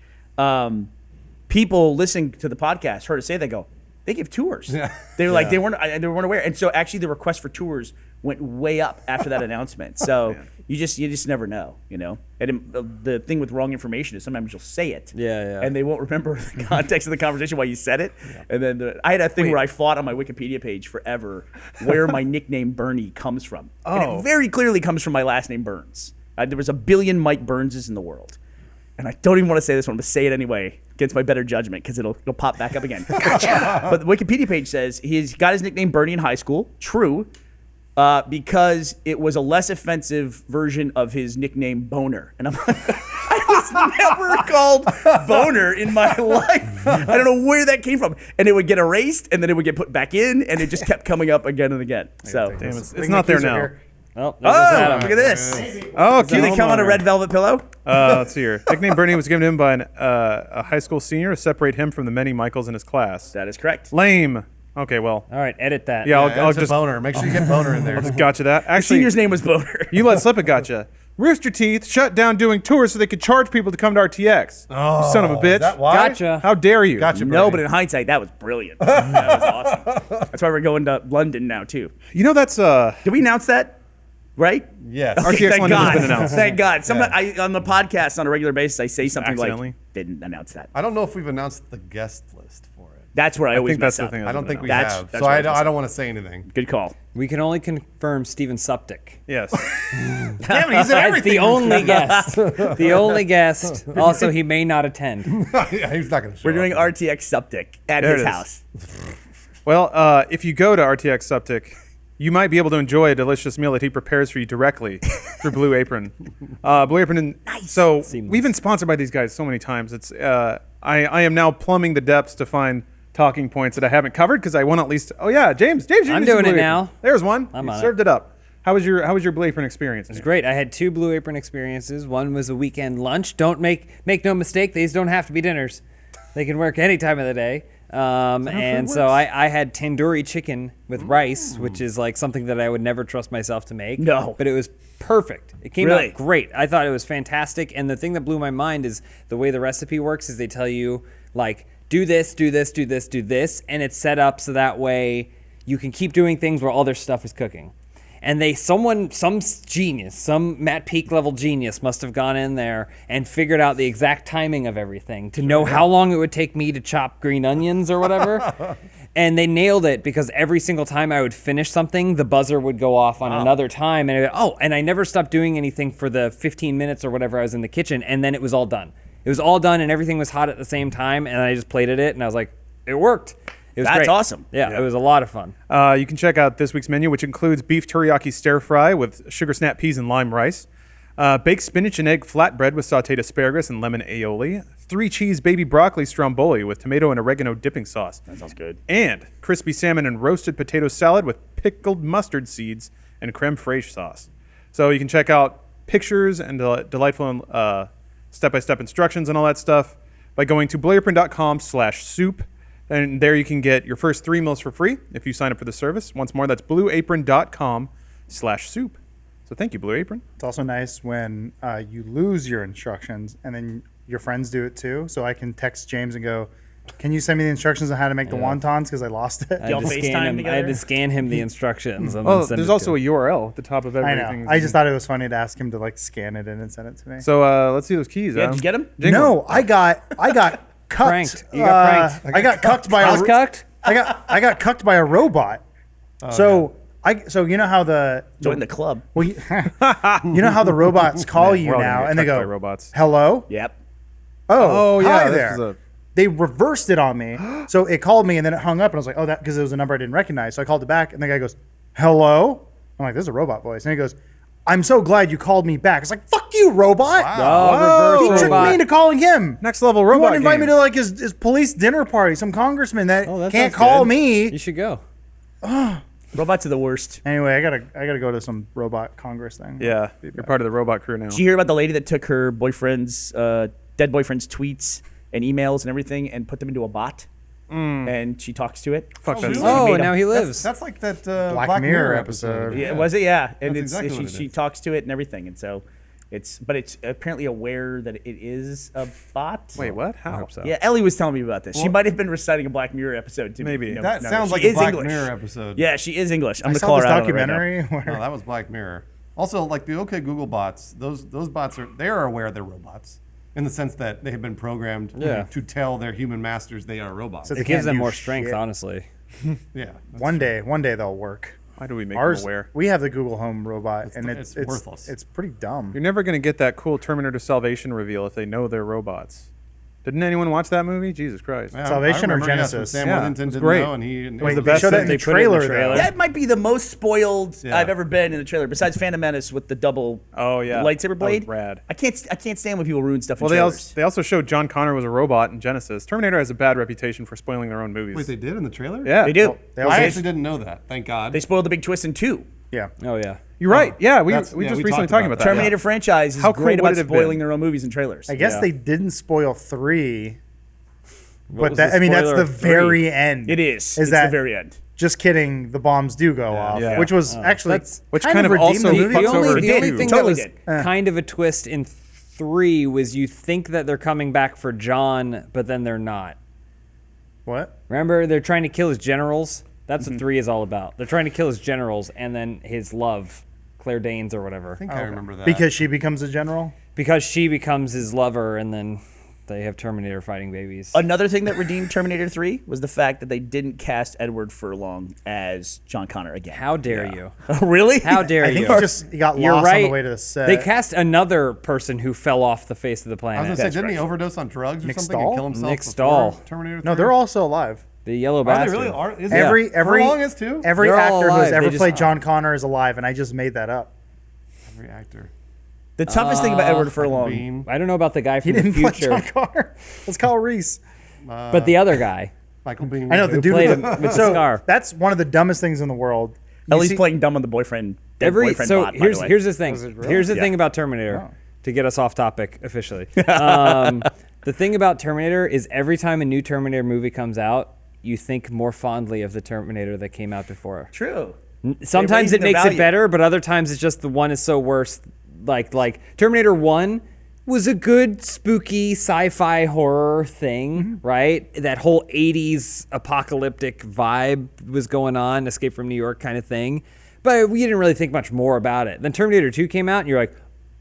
People listening to the podcast heard us say, they go, they give tours. Yeah. They were like, they weren't aware. And so actually the request for tours went way up after that announcement. So you just never know, you know? And the thing with wrong information is sometimes you'll say it. And they won't remember the context of the conversation while you said it. Yeah. And then I had a thing where I fought on my Wikipedia page forever where my nickname Burnie comes from. And it very clearly comes from my last name Burns. There was 1 billion Mike Burnses in the world. And I don't even want to say this one, but say it anyway against my better judgment because it'll pop back up again. Gotcha. But the Wikipedia page says he's got his nickname Burnie in high school. True. Because it was a less offensive version of his nickname Boner. And I'm like, I was never called Boner in my life. I don't know where that came from. And it would get erased and then it would get put back in and it just kept coming up again and again. So damn, it's not there now. Oh, look at this. Oh, do they come on a red velvet pillow? Let's see here. Nickname Burnie was given to him by a high school senior to separate him from the many Michaels in his class. That is correct. Lame. Okay, well. All right, edit that. Yeah, I'll just Boner. Make sure you get Boner in there. Gotcha that. The Actually, senior's name was Boner. you let slip it. Gotcha. Rooster Teeth shut down doing tours so they could charge people to come to RTX. Oh, son of a bitch. Is that why? Gotcha. How dare you? Gotcha. No, but in hindsight, that was brilliant. That was awesome. That's why we're going to London now, too. You know that's Did we announce that? Right? Yes. RTX Thank London God. has been announced. Thank God. On the podcast on a regular basis, I say something Accidentally. like, didn't announce that. I don't know if we've announced the guest list for it. That's where I always think that's mess the up. thing. I don't think we That's- have. that's So what I I was don't want to say anything. Good call. We can only confirm Steven Suptic. Yes. Damn it, he's in That's everything. the only guest. The only guest. Also, he may not attend. Yeah, he's not going to show We're doing up. RTX Septic at There his it is. house. Well, if you go to RTX Septic, you might be able to enjoy a delicious meal that he prepares for you directly through Blue Apron. Blue Apron. So we've been sponsored by these guys so many times. It's I am now plumbing the depths to find talking points that I haven't covered because I want at least. Oh yeah, James, you I'm used doing Blue it Apron. now. There's one. I'm You on it. served it up. How was your Blue Apron experience? It was great. I had 2 Blue Apron experiences. One was a weekend lunch. Don't make no mistake. These don't have to be dinners. They can work any time of the day. And so I had tandoori chicken with rice, which is like something that I would never trust myself to make. No. But it was perfect. It came Really? out great. I thought it was fantastic. And the thing that blew my mind is the way the recipe works is they tell you, like, do this, do this, do this, do this. And it's set up so that way you can keep doing things while all their stuff is cooking. And some genius, some Matt Peak level genius must have gone in there and figured out the exact timing of everything to know how long it would take me to chop green onions or whatever. And they nailed it because every single time I would finish something, the buzzer would go off on another time. And and I never stopped doing anything for the 15 minutes or whatever I was in the kitchen. And then it was all done. It was all done and everything was hot at the same time. And I just plated it and I was like, it worked. It was That's great. awesome. Yeah, it was a lot of fun. You can check out this week's menu, which includes beef teriyaki stir fry with sugar snap peas and lime rice, baked spinach and egg flatbread with sautéed asparagus and lemon aioli, 3-cheese baby broccoli stromboli with tomato and oregano dipping sauce. That sounds good. And crispy salmon and roasted potato salad with pickled mustard seeds and creme fraiche sauce. So you can check out pictures and delightful step-by-step instructions and all that stuff by going to blueapron.com/soup. And there you can get your first 3 meals for free if you sign up for the service. Once more, that's blueapron.com/soup. So thank you, Blue Apron. It's also nice when you lose your instructions and then your friends do it too. So I can text James and go, Can you send me the instructions on how to make the wontons? Because I lost it. I Y'all had to FaceTime scan him. I had together? to scan him the instructions. And Oh, then send there's it also to a him. URL at the top of I everything. know. I just thought it was funny to ask him to like scan it in and send it to me. So let's see those keys. Yeah, did you get him? Jingle. No, I got cucked. Pranked. You got pranked. I got cucked by I a was cucked? I got cucked by a robot. So you know how the Join the club. well, you know how the robots call you we're all gonna now get and they cucked go by robots. hello. Yep. Oh, yeah, hi this there. is a- They reversed it on me, so it called me and then it hung up and I was like, oh, that because it was a number I didn't recognize. So I called it back and the guy goes, hello. I'm like, this is a robot voice, and he goes, I'm so glad you called me back. It's like, fuck you, robot. Oh, He reverse tricked robot. me into calling him. Next level He robot. wanted to invite me game. to like his police dinner party. Some congressman that Oh, that can't sounds call good. me. You should go. Robots are the worst. Anyway, I gotta go to some robot congress thing. Yeah, you're part of the robot crew now. Did you hear about the lady that took her boyfriend's dead boyfriend's tweets and emails and everything and put them into a bot? And she talks to it. Fuck that. really? Oh, made and now him. he lives. That's like that Black Mirror episode. Yeah, was it? Yeah, and That's exactly what it she is. talks to it and everything, and so it's apparently aware that it is a bot. Wait, what? How? hope so. Yeah, Ellie was telling me about this. She might have been reciting a Black Mirror episode to me. Maybe. That sounds she like a is Black English. Mirror episode. Yeah, she is English. I'm I gonna saw call this her out on it right now. documentary where No, that was Black Mirror. Also, like the OK Google bots, those bots are aware they're robots in the sense that they have been programmed Yeah. to tell their human masters they are robots. So It they gives can't them do more strength, shit. honestly. Yeah. one day they'll work. Why do we make Ours, them aware? we have the Google Home robot, and it's it's worthless. It's pretty dumb. You're never gonna get that cool Terminator Salvation reveal if they know they're robots. Didn't anyone watch that movie? Jesus Christ. Yeah, Salvation I or remember, yes, when Genesis? Sam Yeah, Worthington it was didn't great. know, and he Wait, the they best showed that in they the put it in the trailer, trailer. though. That might be the most spoiled Yeah. I've ever been in a trailer, besides Phantom Menace with the double Oh, yeah. lightsaber That was blade. rad. I can't stand when people ruin stuff in Well, trailers. they also showed John Connor was a robot in Genesis. Terminator has a bad reputation for spoiling their own movies. Wait, they did in the trailer? yeah, They do. They I also- actually didn't know that. Thank God. They spoiled the big twist in 2. Yeah. Oh, yeah. You're right. Yeah, we That's- just yeah, we recently talked talking about about that. that. Terminator franchise is How cool great would about it have spoiling been? their own movies and trailers. I guess Yeah. they didn't spoil 3, What but was that the I mean that's spoiler the of 3? very end. It is. Is It's that the very end. Just kidding. The bombs do go off, Yeah. which was actually Which kind kind of redeemed also the The, movie. fucks the over only, the two. only thing Totally that was did. kind of a twist in 3 was you think that they're coming back for John, but then they're not. What? Remember, they're trying to kill his generals? That's what 3 is all about. They're trying to kill his generals and then his love, Claire Danes or whatever. I think I remember that. Because she becomes a general. Because she becomes his lover and then they have Terminator fighting babies. Another thing that redeemed Terminator 3 was the fact that they didn't cast Edward Furlong as John Connor again. How dare you? Really? How dare I think you? he got You're lost right. on the way to the set. They cast another person who fell off the face of the I was planet. going to say, didn't he overdose on drugs or Nick something Stahl? and kill himself Nick before Stahl. Terminator 3? No, they're all still alive. The yellow Are they bastard. really? Are, is Every Furlong is too? every They're all actor who has alive. ever They just- played John Connor is alive, and I just made that up. Every actor. The toughest thing about Edward Michael Furlong. Biehn, I don't know about the guy He from the didn't play future, John Connor. Let's call Reese. but the other guy. Michael Biehn. I know the Who dude played with him the, with the so scar. that's one of the dumbest things in the world. You Ellie's see- playing dumb on the boyfriend. dead boyfriend So bot, by here's the way. here's the thing. Was it really? Here's the Yeah. thing about Terminator. Oh. To get us off topic officially, the thing about Terminator is every time a new Terminator movie comes out, you think more fondly of the Terminator that came out before. True. Sometimes raised it their makes value. it better, but other times it's just the one is so worse. Like Terminator 1 was a good spooky sci-fi horror thing, right? That whole 80s apocalyptic vibe was going on, Escape from New York kind of thing. But we didn't really think much more about it. Then Terminator 2 came out and you're like,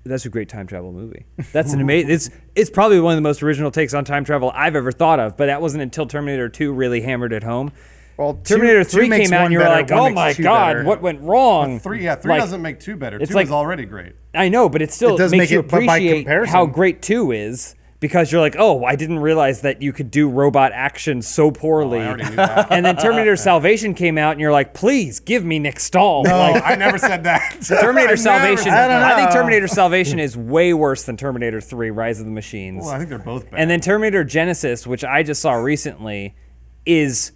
that's a great time travel movie. That's an amazing. It's probably one of the most original takes on time travel I've ever thought of. But that wasn't until Terminator 2 really hammered it home. Well, Terminator 3 makes came out one and you were better, like, one oh makes my two God, better. what went wrong? Three Like, doesn't make 2 better. it's 2 like- is already great. I know, but it still It does makes make you it- but by appreciate comparison- how great 2 is because you're like, oh, I didn't realize that you could do robot action so poorly. I already knew that. And then Terminator Salvation came out and you're like, please give me Nick Stahl. No, Like, I never said that. Terminator Salvation. I don't I think know. Terminator Salvation is way worse than Terminator 3 Rise of the Machines. Well, I think they're both bad. And then Terminator Genesis, which I just saw recently, is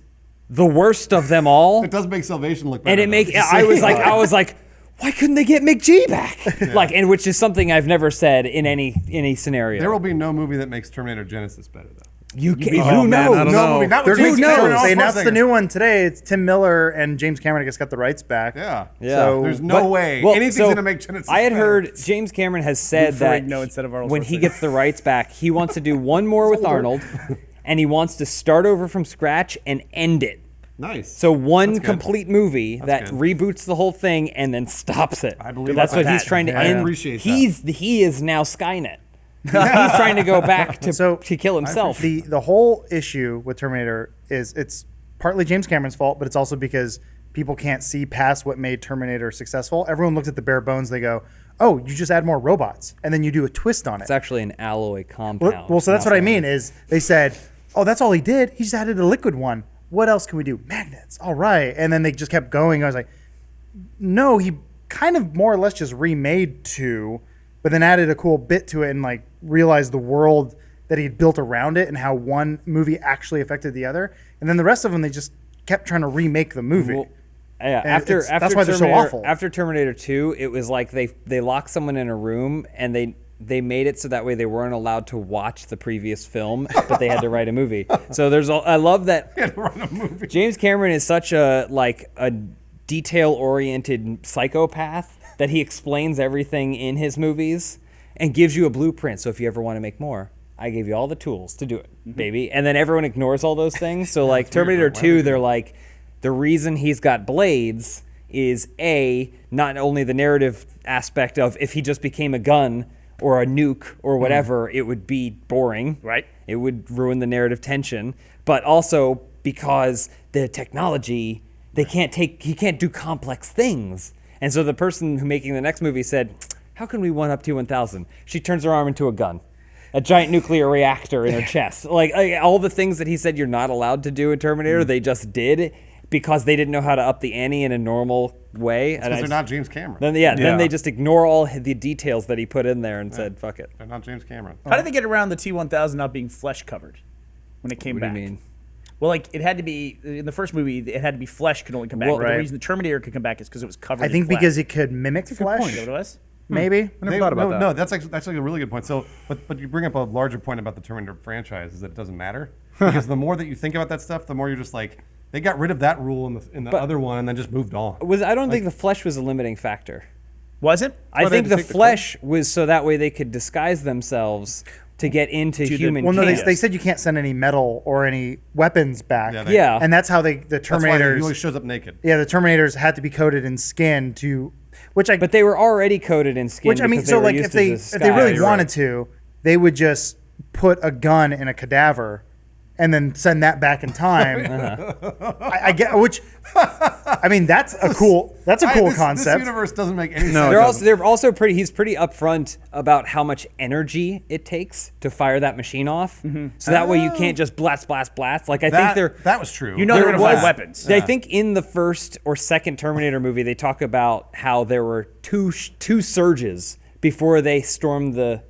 the worst of them all. it does make Salvation look better. And it though. make I was like, why couldn't they get McG back? Like, and which is something I've never said in any scenario. There will be no movie that makes Terminator Genesis better, though. you can, Oh, who man, I knows? don't No know. movie, not They're with James gonna- Cameron. They and announced the Schwarzenegger. new one today. It's Tim Miller and James Cameron. I guess got the rights back. Yeah. Yeah. There's no way anything's so going to make Genesis I had better. heard James Cameron has said for that Rigno instead of Arnold when he Schwarzenegger. gets the rights back, he wants to do one more with Arnold, and he wants to start over from scratch and end it. Nice. So one That's good. complete movie that good. reboots the whole thing and then stops it. I believe that's what that. he's trying to I end. appreciate that. He is now Skynet. He's trying to go back to kill himself. The whole issue with Terminator is it's partly James Cameron's fault, but it's also because people can't see past what made Terminator successful. Everyone looks at the bare bones. They go, "Oh, you just add more robots," and then you do a twist on it. It's actually an alloy compound. Well, so that's not what I one. mean is they said, "Oh, that's all he did. He just added a liquid one. What else can we do? Magnets. All right." And then they just kept going. I was like, "No, he kind of more or less just remade 2, but then added a cool bit to it and like realized the world that he'd built around it and how one movie actually affected the other. And then the rest of them, they just kept trying to remake the movie." Well, yeah, And after that's why they're so Terminator- awful. After Terminator 2, it was like they locked someone in a room and they made it so that way they weren't allowed to watch the previous film, but they had to write a movie. So I love that Run a movie. James Cameron is such a detail-oriented psychopath that he explains everything in his movies and gives you a blueprint. So if you ever want to make more, I gave you all the tools to do it, baby. And then everyone ignores all those things. So like Terminator 2, they're like, the reason he's got blades is not only the narrative aspect of if he just became a gun or a nuke or whatever, it would be boring. Right. It would ruin the narrative tension. But also because the technology, he can't do complex things. And so the person who making the next movie said, how can we one up T-1000? She turns her arm into a gun. A giant nuclear reactor in her chest. Like all the things that he said you're not allowed to do in Terminator, they just did because they didn't know how to up the ante in a normal way. Because they're not James Cameron. Then they just ignore all the details that he put in there and said, fuck it. They're not James Cameron. How did they get around the T-1000 not being flesh covered when it came What do back? you mean? Well, like it had to be in the first movie. It had to be flesh could only come back. Well, But right. the reason the Terminator could come back is because it was covered. I think in flesh. because it could mimic flesh. Is that what it was? Maybe. I never thought about that. No, that's actually a really good point. So, but you bring up a larger point about the Terminator franchise is that it doesn't matter because the more that you think about that stuff, the more you're just like they got rid of that rule in the other one and then just moved on. I don't think the flesh was a limiting factor. Was it? I Well, they think had to the take the flesh was so that way they could disguise themselves to get into human Well, no, camps. they said you can't send any metal or any weapons back. Yeah. And that's how the That's why he Terminators. always shows up naked. Yeah, the Terminators had to be coated in skin But they were already coated in skin. which I mean, because so were like used if as a they really disguise. wanted to, they would just put a gun in a cadaver and then send that back in time. I get which. I mean, that's a cool This concept. universe doesn't make any No, sense. They're also pretty. He's pretty upfront about how much energy it takes to fire that machine off. So that way you can't just blast. Like I think they're. that was true. You know they're There gonna find was- weapons. I think in the first or second Terminator movie, they talk about how there were two surges before they stormed the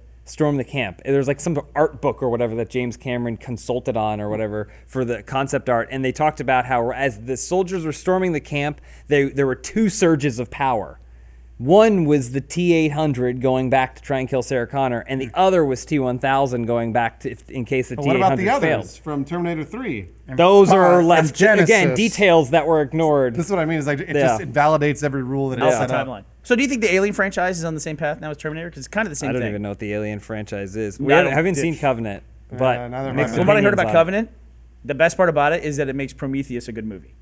camp. There's like some art book or whatever that James Cameron consulted on or whatever for the concept art, and they talked about how as the soldiers were storming the camp, there were two surges of power. One was the T-800 going back to try and kill Sarah Connor, and the other was T-1000 going back to in case the But what about the T-800 others failed. from Terminator 3? Those are and left again Genesis. details that were ignored. This is what I mean. Is like it Yeah. just validates every rule that That's it's the set up. timeline. So do you think the Alien franchise is on the same path now as Terminator? Because it's kind of the same I don't thing. even know what the Alien franchise is. No, I haven't seen it's- Covenant, but neither have mixed I. From what I heard opinions about on it. Covenant, the best part about it is that it makes Prometheus a good movie.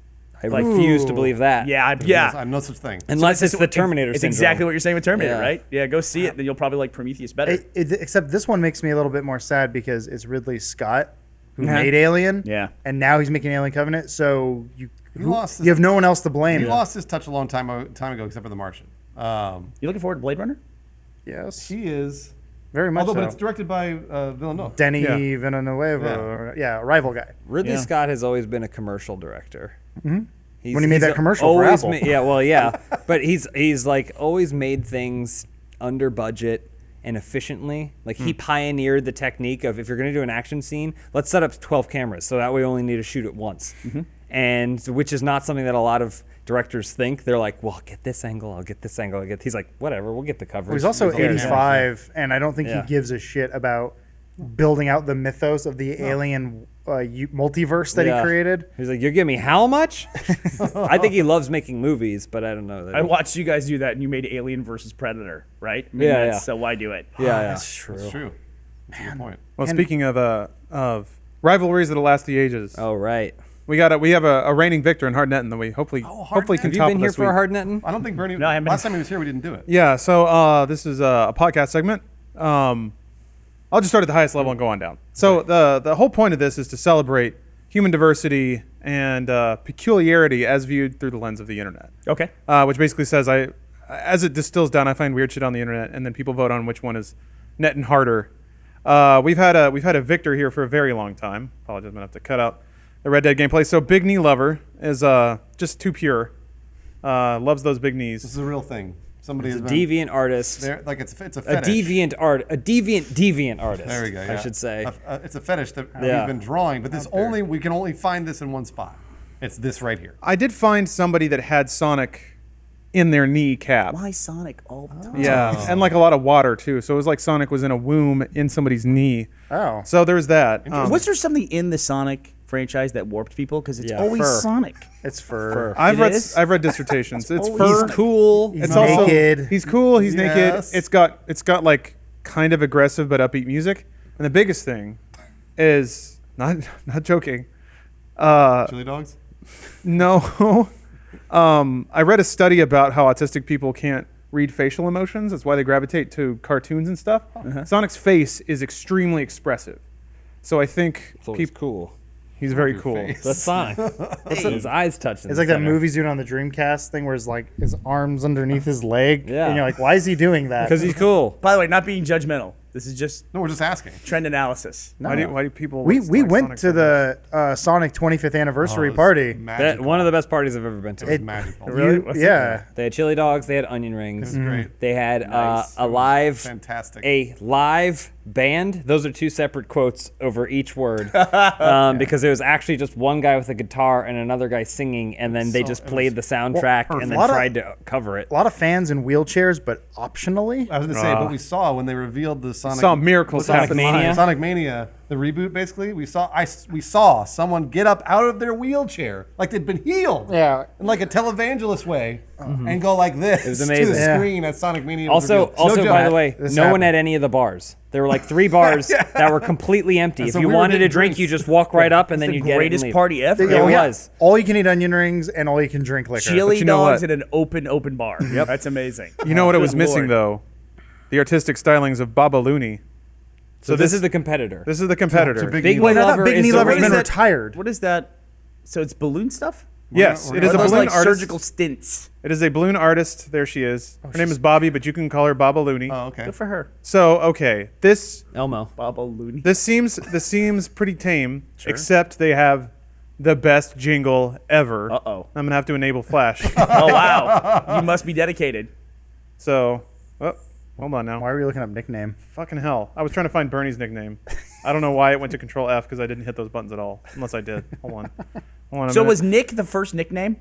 I refuse to Ooh. believe that. Yeah. I'm no such thing. Unless it's the Terminator It's syndrome. exactly what you're saying with Terminator, Yeah. right? Yeah, go see it, then you'll probably like Prometheus better. Except this one makes me a little bit more sad because it's Ridley Scott who Uh-huh. made Alien. Yeah. And now he's making Alien Covenant, so you lost his- have no one else to blame. He lost his touch a long time ago, except for The Martian. You looking forward to Blade Runner? Yes. He is. Very much Although, so. but it's directed by Villeneuve. Denny Yeah. Villeneuve, a rival guy. Ridley Yeah. Scott has always been a commercial director. Mm-hmm. When he made that commercial for Apple. But he's like always made things under budget and efficiently. Like he pioneered the technique of if you're going to do an action scene, let's set up 12 cameras so that way we only need to shoot it once. And which is not something that a lot of directors think. They're like, well, I'll get this angle, I'll get this angle. He's like, whatever, we'll get the coverage. He's also Who cares? 85, and I don't think Yeah. he gives a shit about building out the mythos of the alien multiverse that Yeah. he created. He's like, you're giving me how much? I think he loves making movies, but I don't know. I watched you guys do that, and you made Alien versus Predator, right? I mean, Yeah. So why do it? Yeah, yeah. That's true. That's a good point. Well, speaking of Rivalries that'll last the ages. Oh, right. We have a reigning victor in Hard Nettin that we hopefully can Have you top been here this for week. a hard netting? I don't think Burnie. No, I haven't. Last time he was here, we didn't do it. Yeah, so this is a podcast segment. I'll just start at the highest level and go on down. So the whole point of this is to celebrate human diversity and peculiarity as viewed through the lens of the internet. Okay. Which basically says as it distills down, I find weird shit on the internet, and then people vote on which one is net and harder. We've had a victor here for a very long time. Apologize, I'm gonna have to cut out the Red Dead gameplay. So Big Knee Lover is just too pure. Loves those big This knees. is a real thing. Somebody has A been deviant artist. there. Like it's a A fetish. deviant deviant artist. There we go. I Yeah. should say. It's a fetish that Yeah. we've been drawing, but we can only find this in one spot. It's this right here. I did find somebody that had Sonic in their knee cap. Why Sonic all the time? Yeah, and like a lot of water too. So it was like Sonic was in a womb in somebody's knee. Oh. So there's that. Was there something in the Sonic franchise that warped people? Because it's Yeah, always fur. Sonic. It's fur. I've It is? read dissertations. It's always- fur. He's cool. He's It's also naked. he's cool. He's Yes. naked. It's got like kind of aggressive but upbeat music. And the biggest thing is not joking. Chili dogs. No. I read a study about how autistic people can't read facial emotions. That's why they gravitate to cartoons and stuff. Sonic's face is extremely expressive. So I think So it's cool. he's very cool. face. That's Sonic. His eyes touching. It's like that movie he's doing on the Dreamcast thing where his arms underneath his leg. Yeah. And you're like, why is he doing that? Because he's cool. By the way, not being judgmental. This is just No, we're just asking. trend analysis. Why do people? we like went Sonic to so much? the Sonic 25th anniversary Oh, it's party. That magical. one of the best parties I've ever been to. It was magical. Really? What's it Yeah. They had chili dogs. They had onion rings. Great. They had Nice. a live, Fantastic. a live band. Those are two separate quotes over each word, because there was actually just one guy with a guitar and another guy singing, and then they So- just it played the was soundtrack perfect. and A then lot of- tried to cover it. A lot of fans in wheelchairs, but optionally. I was gonna say, but we saw when they revealed the Sonic. Saw miracles Sonic happen. Mania? Sonic Mania, the reboot. Basically, we saw someone get up out of their wheelchair like they'd been healed. Yeah. In like a televangelist way, and go like this was to amazing. the Yeah. screen at Sonic Mania. was Also, revealed. No also joke. by the way, This no one happened. at any of the bars. There were like 3 bars that were completely empty. If so you we were wanted a getting drink, drinks. you just walk right up and then the you get it and greatest leave. party ever. It Yeah. was. All you can eat onion rings and all you can drink liquor. Chili you know dogs what? at an open bar. Yep. That's amazing. You know what it was Good missing Lord. though? The artistic stylings of Baba Looney. So this is the competitor. This is the competitor. To Big Big Knee Knee Lover. I thought Lover Big is Knee the Lover's What been is that? retired. What is that? So it's balloon stuff? Yes, We're it is a Those balloon like artist. surgical stints. It is a balloon artist. There she is. Her name is Bobby, but you can call her Baba Looney. Oh, okay. Good for her. So okay, this Elmo. Baba Looney. seems pretty tame, except they have the best jingle ever. Uh-oh. I'm gonna have to enable Flash. Oh wow. You must be dedicated. So, hold on now. Why are we looking up nickname? Fucking hell! I was trying to find Bernie's nickname. I don't know why it went to Control F because I didn't hit those buttons at all. Unless I did. Hold on. A So minute. was Nick the first nickname?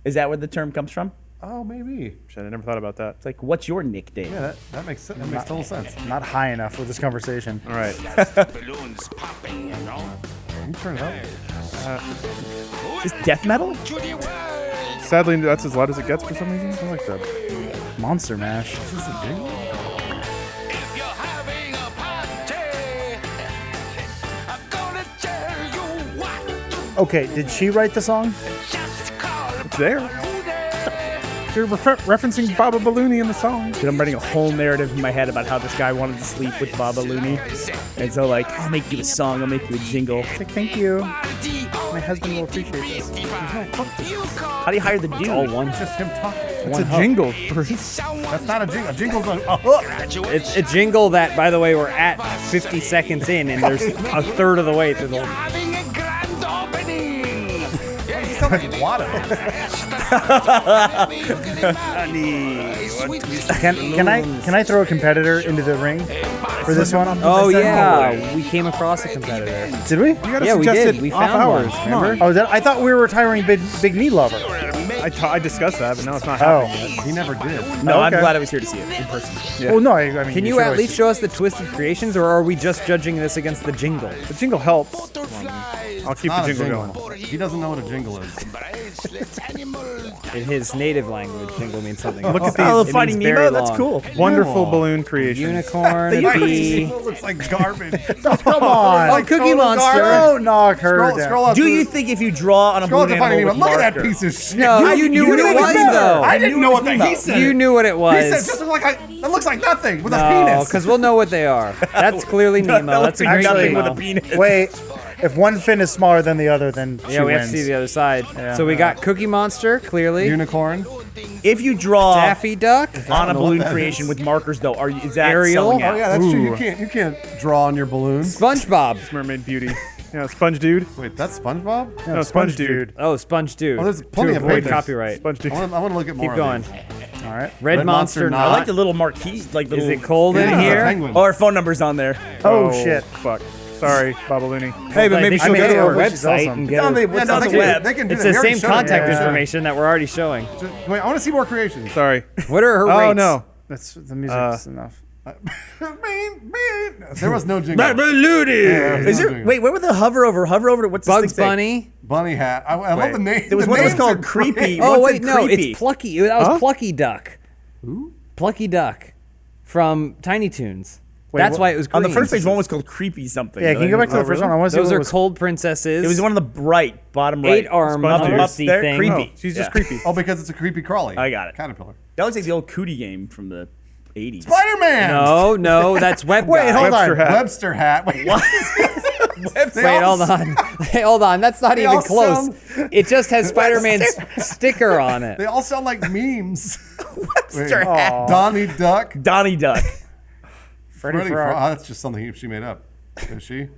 Is that where the term comes from? Oh, maybe. Shit, I never thought about that. It's like, what's your nickname? Yeah, that makes total sense. Not high enough with this conversation. All right. Balloons popping, you know. Can you turn it up? Is death metal? To the world. Sadly, that's as loud as it gets for some reason. I like that. Monster Mash. Is this a jingle? If you're having a party, I'm gonna tell you what. Okay, did she write the song? Just call It's there. Balloony. They're referencing Baba Ballooney in the song. Dude, I'm writing a whole narrative in my head about how this guy wanted to sleep with Baba Looney. And so like, I'll make you a song, I'll make you a jingle. Like, thank you. My husband will appreciate this. How do you hire the dude? All one. It's just him talking. It's a jingle. Bruce. That's not a jingle. A jingle's a hook. It's a jingle that, by the way, we're at 50 seconds in, and there's a third of the way through the whole. Having a grand opening. It sounds like Watto. Can I throw a competitor into the ring for this one? Oh yeah, we came across a competitor. Did we? You gotta Yeah, we suggest did. it We off found hours. one. Come on. Remember? Oh, I thought we were retiring Big Knee Lover. I discussed that, but now it's not Oh. happening yet. He never did. No, I'm Okay. glad I was here to see it in person. Well, no, I mean. Can you at least show us the twisted creations, or are we just judging this against the jingle? The jingle helps. I'll keep the Not a jingle jingle. going. He doesn't know what a jingle is. Useless animal. In his native language, jingle means something. Look else. at Oh, these Finding means very Nemo. That's long. cool. wonderful Cool. balloon creations. Unicorn, a bee. It looks like garbage. Come on. Oh, Cookie total Monster. Don't knock her Scroll, down. scroll up. Do to- you think if you draw on a Scroll up balloon to Finding animal Nemo. with Look at that marker- piece of shit. No, you knew what it was, though. I didn't know what he said. You knew what it He said was. just that looks like nothing with a No, penis. because we'll know what they are. That's clearly Nemo. That's a great nothing Nemo. with a penis. Wait, if one fin is smaller than the other, then she Yeah, we have wins. to see the other side. So we got Cookie Monster, clearly. Unicorn. If you draw Daffy Duck. on a know what balloon that creation is. with markers, though, is that Ariel? selling out? Oh yeah, that's true. You can't draw on your balloons. SpongeBob. Mermaid Beauty. Yeah, Sponge Dude. Wait, that's SpongeBob. No, Sponge Dude. Oh, Sponge Dude. Oh, there's plenty to of avoid pages. copyright. Sponge Dude. I want to look at more. Keep going. Of these. All right. Red, Red Monster, Monster I not. like the little marquee, like Is little. it cold in Yeah, here? penguin. Oh, our phone number's on there. Oh, shit. Fuck. Sorry, Babaloonie. Hey, but Like, maybe they she'll should go go to to our our she sells website them. and It's get on the, her. it's on the they web. They can do It's that. the We already same showed it. contact Yeah. information that we're already showing. Wait, I want to see more creations. Sorry. What are her Oh rates? no. That's the music's enough. There was no jingle. Is there? Wait, where would the hover over? Hover over. What's this Bugs thing say? Bunny. Bunny hat. I love the name. There was the one that was names called are Creepy. great. Oh What's wait, a no, creepy? it's Plucky. That was Huh? Plucky Duck. Who? Plucky Duck from Tiny Toons. Wait, That's what- why it was On green. the first page, one was called Creepy something. Yeah, can you go back to the first one? I want to see Those what are was. cold princesses. It was one on the right, bottom right. 8-arm Sponge Dude. undersea Up there, thing. creepy. Oh, she's Yeah. just creepy. Oh, because it's a creepy crawly. I got it. Caterpillar. That looks like the old Cootie game from the 80s. Spider-Man. No, that's Web Wait, Guy. hold Webster on. hat. Webster hat. Wait, what? Wait, hold on. Hey, hold on. That's not even all close. sound- It just has Spider-Man's sticker on it. They all sound like memes. Webster Wait, hat. Donnie Duck. Donnie Duck. Freddy Freddy Frog. Frog. Oh, that's just something she made up. Is she?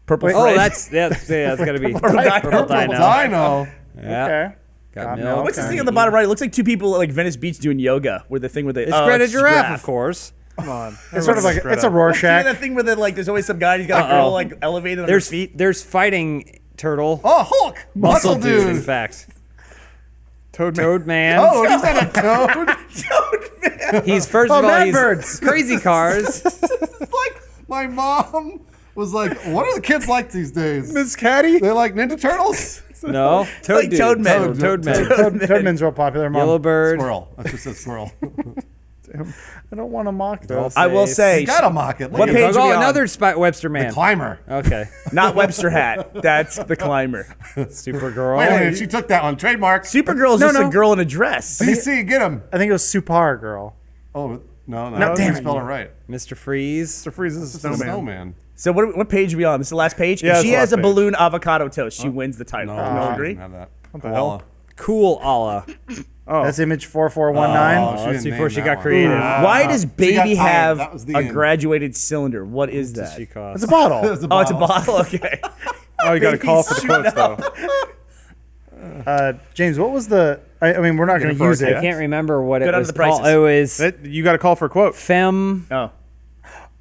Purple Oh, Fred. that's that's got to be Purple Dino. Purple Dino. Dino. Yeah. Okay. Got no. milk. What's this thing on the bottom right? It looks like two people at like Venice Beach doing yoga. Where the thing with the It's Greta Giraffe, of course. Come on. It's sort of like it's a You know Rorschach. that thing where the, like there's always some guy who's got a girl like elevated on her feet. There's fighting turtle. Oh, Hulk. Muscle In dude. fact. Toad Man. Toad Man. Oh, he's not a toad. He's first of all Mad he's Birds. crazy cars. It's like my mom was like, "What are the kids like these days? Miss Caddy. They like Ninja Turtles." No, Toad Like Dude. Toad Man. Toad Man. Toadman's real popular. Mom. Yellow Bird. Squirrel. I just said squirrel. I don't want to mock this. I will say, You gotta mock it. Look What at page it. are we Oh, on? another Webster Man. Climber. Okay. not Webster hat. That's the climber. Supergirl. Wait a minute, she took that one. Trademark. Supergirl's No, just no. a girl in a dress. DC, get him. I think it was Supar Girl. Oh, no, No, damn you it. spelled it right. Mr. Freeze. Mr. Freeze is a It's a snowman. snowman. So what page are we on? This is the last page? Yeah, if it's she the has last a page. balloon avocado toast, she wins the title. No, You she all didn't agree? have that. What the hell? Cool Allah. Oh. That's image 4419. Oh, she That's didn't before name she that got one. created. Why does baby got tired. have That was the a end. graduated cylinder? What is that? She cost. It's a bottle. It's a Oh, it's a bottle. bottle. Okay. Oh, you got to Baby's call for the shooting quotes though. James, what was the? I mean, we're not going to for use our it. I can't remember what Go it down to was the called. prices. It was You got to call for a quote. Femme. Oh.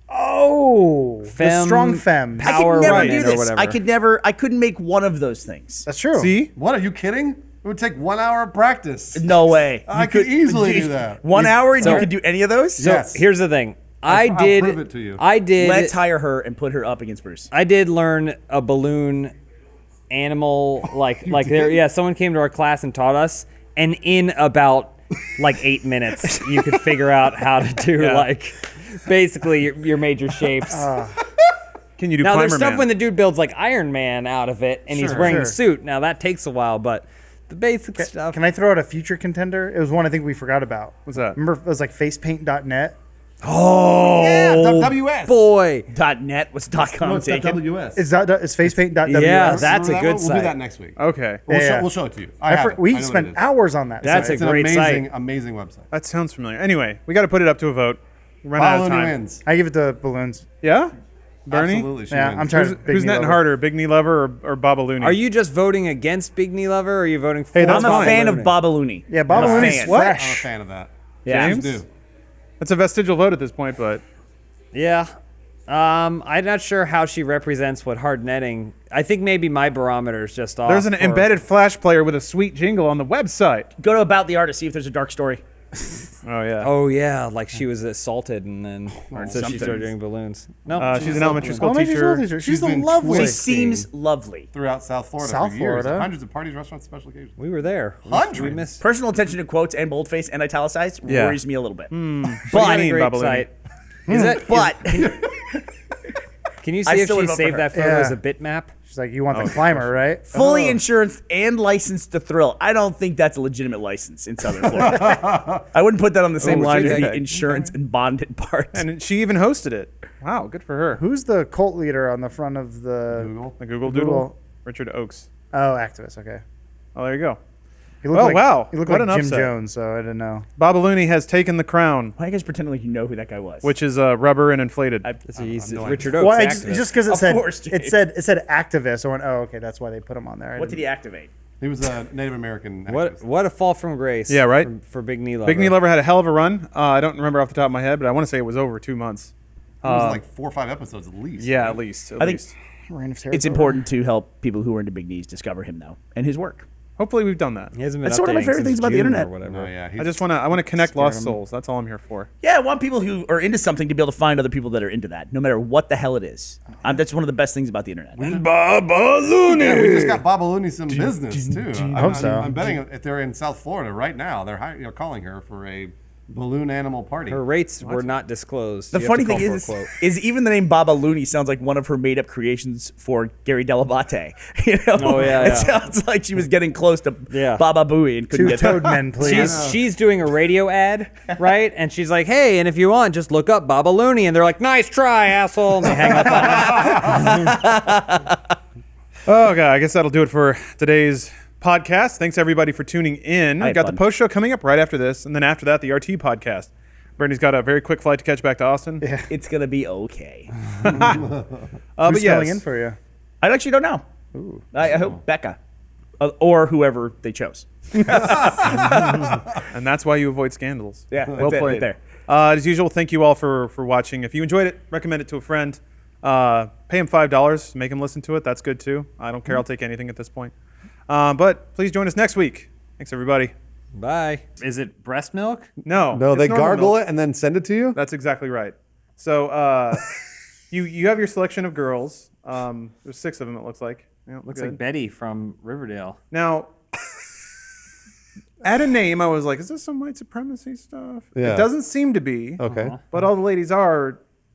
Oh, the Femme- strong femmes. I Power could never Running do or this. whatever. I couldn't make one of those things. That's true. See? What, are you kidding? It would take 1 hour of practice. No way. I could easily do that. 1 hour and So- you could do any of those? So Yes. here's the thing. I'll prove it to you. I did. Let's hire her and put her up against Bruce. I did learn a balloon animal like there. Yeah, someone came to our class and taught us, and in about like 8 minutes, you could figure out how to do like basically your major shapes. Can you do Now Climber there's stuff Man? when the dude builds like Iron Man out of it, and he's Sure, wearing sure. the suit. Now that takes a while, but the basic stuff. Can I throw out a future contender? It was one I think we forgot about. What's that? Remember, it was like facepaint.net. Yeah, WS. Boy, .net was No, .com it's not taken. WS. It's facepaint.ws. Yeah, that's a Remember good We'll site. do that next week. Okay. Yeah. We'll show it to you. I have it. I We know what spent it is. hours on that. That's site. It's a an great amazing, site. amazing website. That sounds familiar. Anyway, we got to put it up to a vote. We're running out of Balloon time. wins. I give it to balloons. Yeah? Bernie? Absolutely, she Yeah, wins. I'm tired Who's, of Big who's Knee netting Lover. harder, Big Knee Lover or Babaloonie? are you just voting against Big Knee Lover, or are you voting for? Hey, that's I'm a fine. fan of Ballooning? Babaloonie. Yeah, I'm a Babaloonie's fan. What? I'm a fresh. fan of that. Yeah. James? Do. That's a vestigial vote at this point, but Yeah. I'm not sure how she represents what hard netting. I think maybe my barometer is just off. there's an for- embedded Flash player with a sweet jingle on the website. Go to About the Artist, see if there's a dark story. Oh yeah. Oh yeah, like she was assaulted and then so she something. started doing balloons. No, She's an elementary school Elementary teacher. school teacher. She's She's been lovely. She twisted. seems lovely. throughout South Florida South for years. Florida. Hundreds of parties, restaurants, special occasions. we were there. Hundreds. We missed. Personal attention to quotes and boldface and italicized Yeah. worries me a little bit. What do you But mean, great Babalini? site. Is that? But Can you I see if still she would vote for saved her. that photo Yeah. as a bitmap? She's like, you want the climber, right? fully insurance and licensed to thrill. I don't think that's a legitimate license in Southern Florida. I wouldn't put that on the same Oh, line as okay. the insurance and bonded part. And she even hosted it. Wow, good for her. Who's the cult leader on the front of the Google. The Google Doodle. Google. Richard Oakes. Oh, activist. Okay. Oh, there you go. He looked Well, like, wow. He looked What like an Jim upset. Jones, so I didn't know. Babaluni has taken the crown, Why are you guys pretending like you know who that guy was? which is rubber and inflated. He's no Richard idea. Oakes. Well, activist. just because it Of said course, it Jake. said activist, I went, oh, okay, that's why they put him on there. what did he activate? He was a Native American. What activist. what a fall from grace. Yeah, right? For Big Knee Lover. Big Knee Lover had a hell of a run. I don't remember off the top of my head, but I want to say it was over 2 months. It was like 4 or 5 episodes at least. Yeah, right? at least. I think Reign of Terror. it's important to help people who are into big knees discover him though and his work. Hopefully we've done that. He hasn't been That's one of my updating favorite since things about the June internet. Or whatever. No, yeah. I want to connect lost souls. That's all I'm here for. Yeah, I want people who are into something to be able to find other people that are into that, no matter what the hell it is. That's one of the best things about the internet. Yeah, we just got Babaluni some business too. I hope so. I'm betting if they're in South Florida right now, they're calling her for a balloon animal party. Her rates were not disclosed. The You have funny to thing call is, for a quote. even the name Baba Looney sounds like one of her made-up creations for Gary Delabate. You know? Oh, yeah, It yeah. sounds like she was getting close to Yeah. Baba Booey and couldn't Two get there. toad men, please. She's doing a radio ad, right? And she's like, "Hey, and if you want, just look up Baba Looney." And they're like, "Nice try, asshole." And they hang up on her. Oh, God. I guess that'll do it for today's podcast. Thanks, everybody, for tuning in. I We had got fun. the post show coming up right after this. And then after that, the RT podcast. Bernie's got a very quick flight to catch back to Austin. Yeah. It's gonna be okay. Who's But yes. filling in for you? I actually don't know. I hope Becca or whoever they chose. And that's why you avoid scandals. Yeah, well that's it, right played. there. As usual, thank you all for watching. If you enjoyed it, recommend it to a friend. Pay him $5, make him listen to it. That's good too. I don't care. I'll take anything at this point. But please join us next week. Thanks, everybody. Bye. Is it breast milk? No, No, it's they normal gargle milk. it and then send it to you? That's exactly right. So you have your selection of girls. There's 6 of them. It looks like. Yeah, Looks good. like Betty from Riverdale. Now, at a name, I was like, is this some white supremacy stuff? Yeah. It doesn't seem to be. Okay. But all the ladies are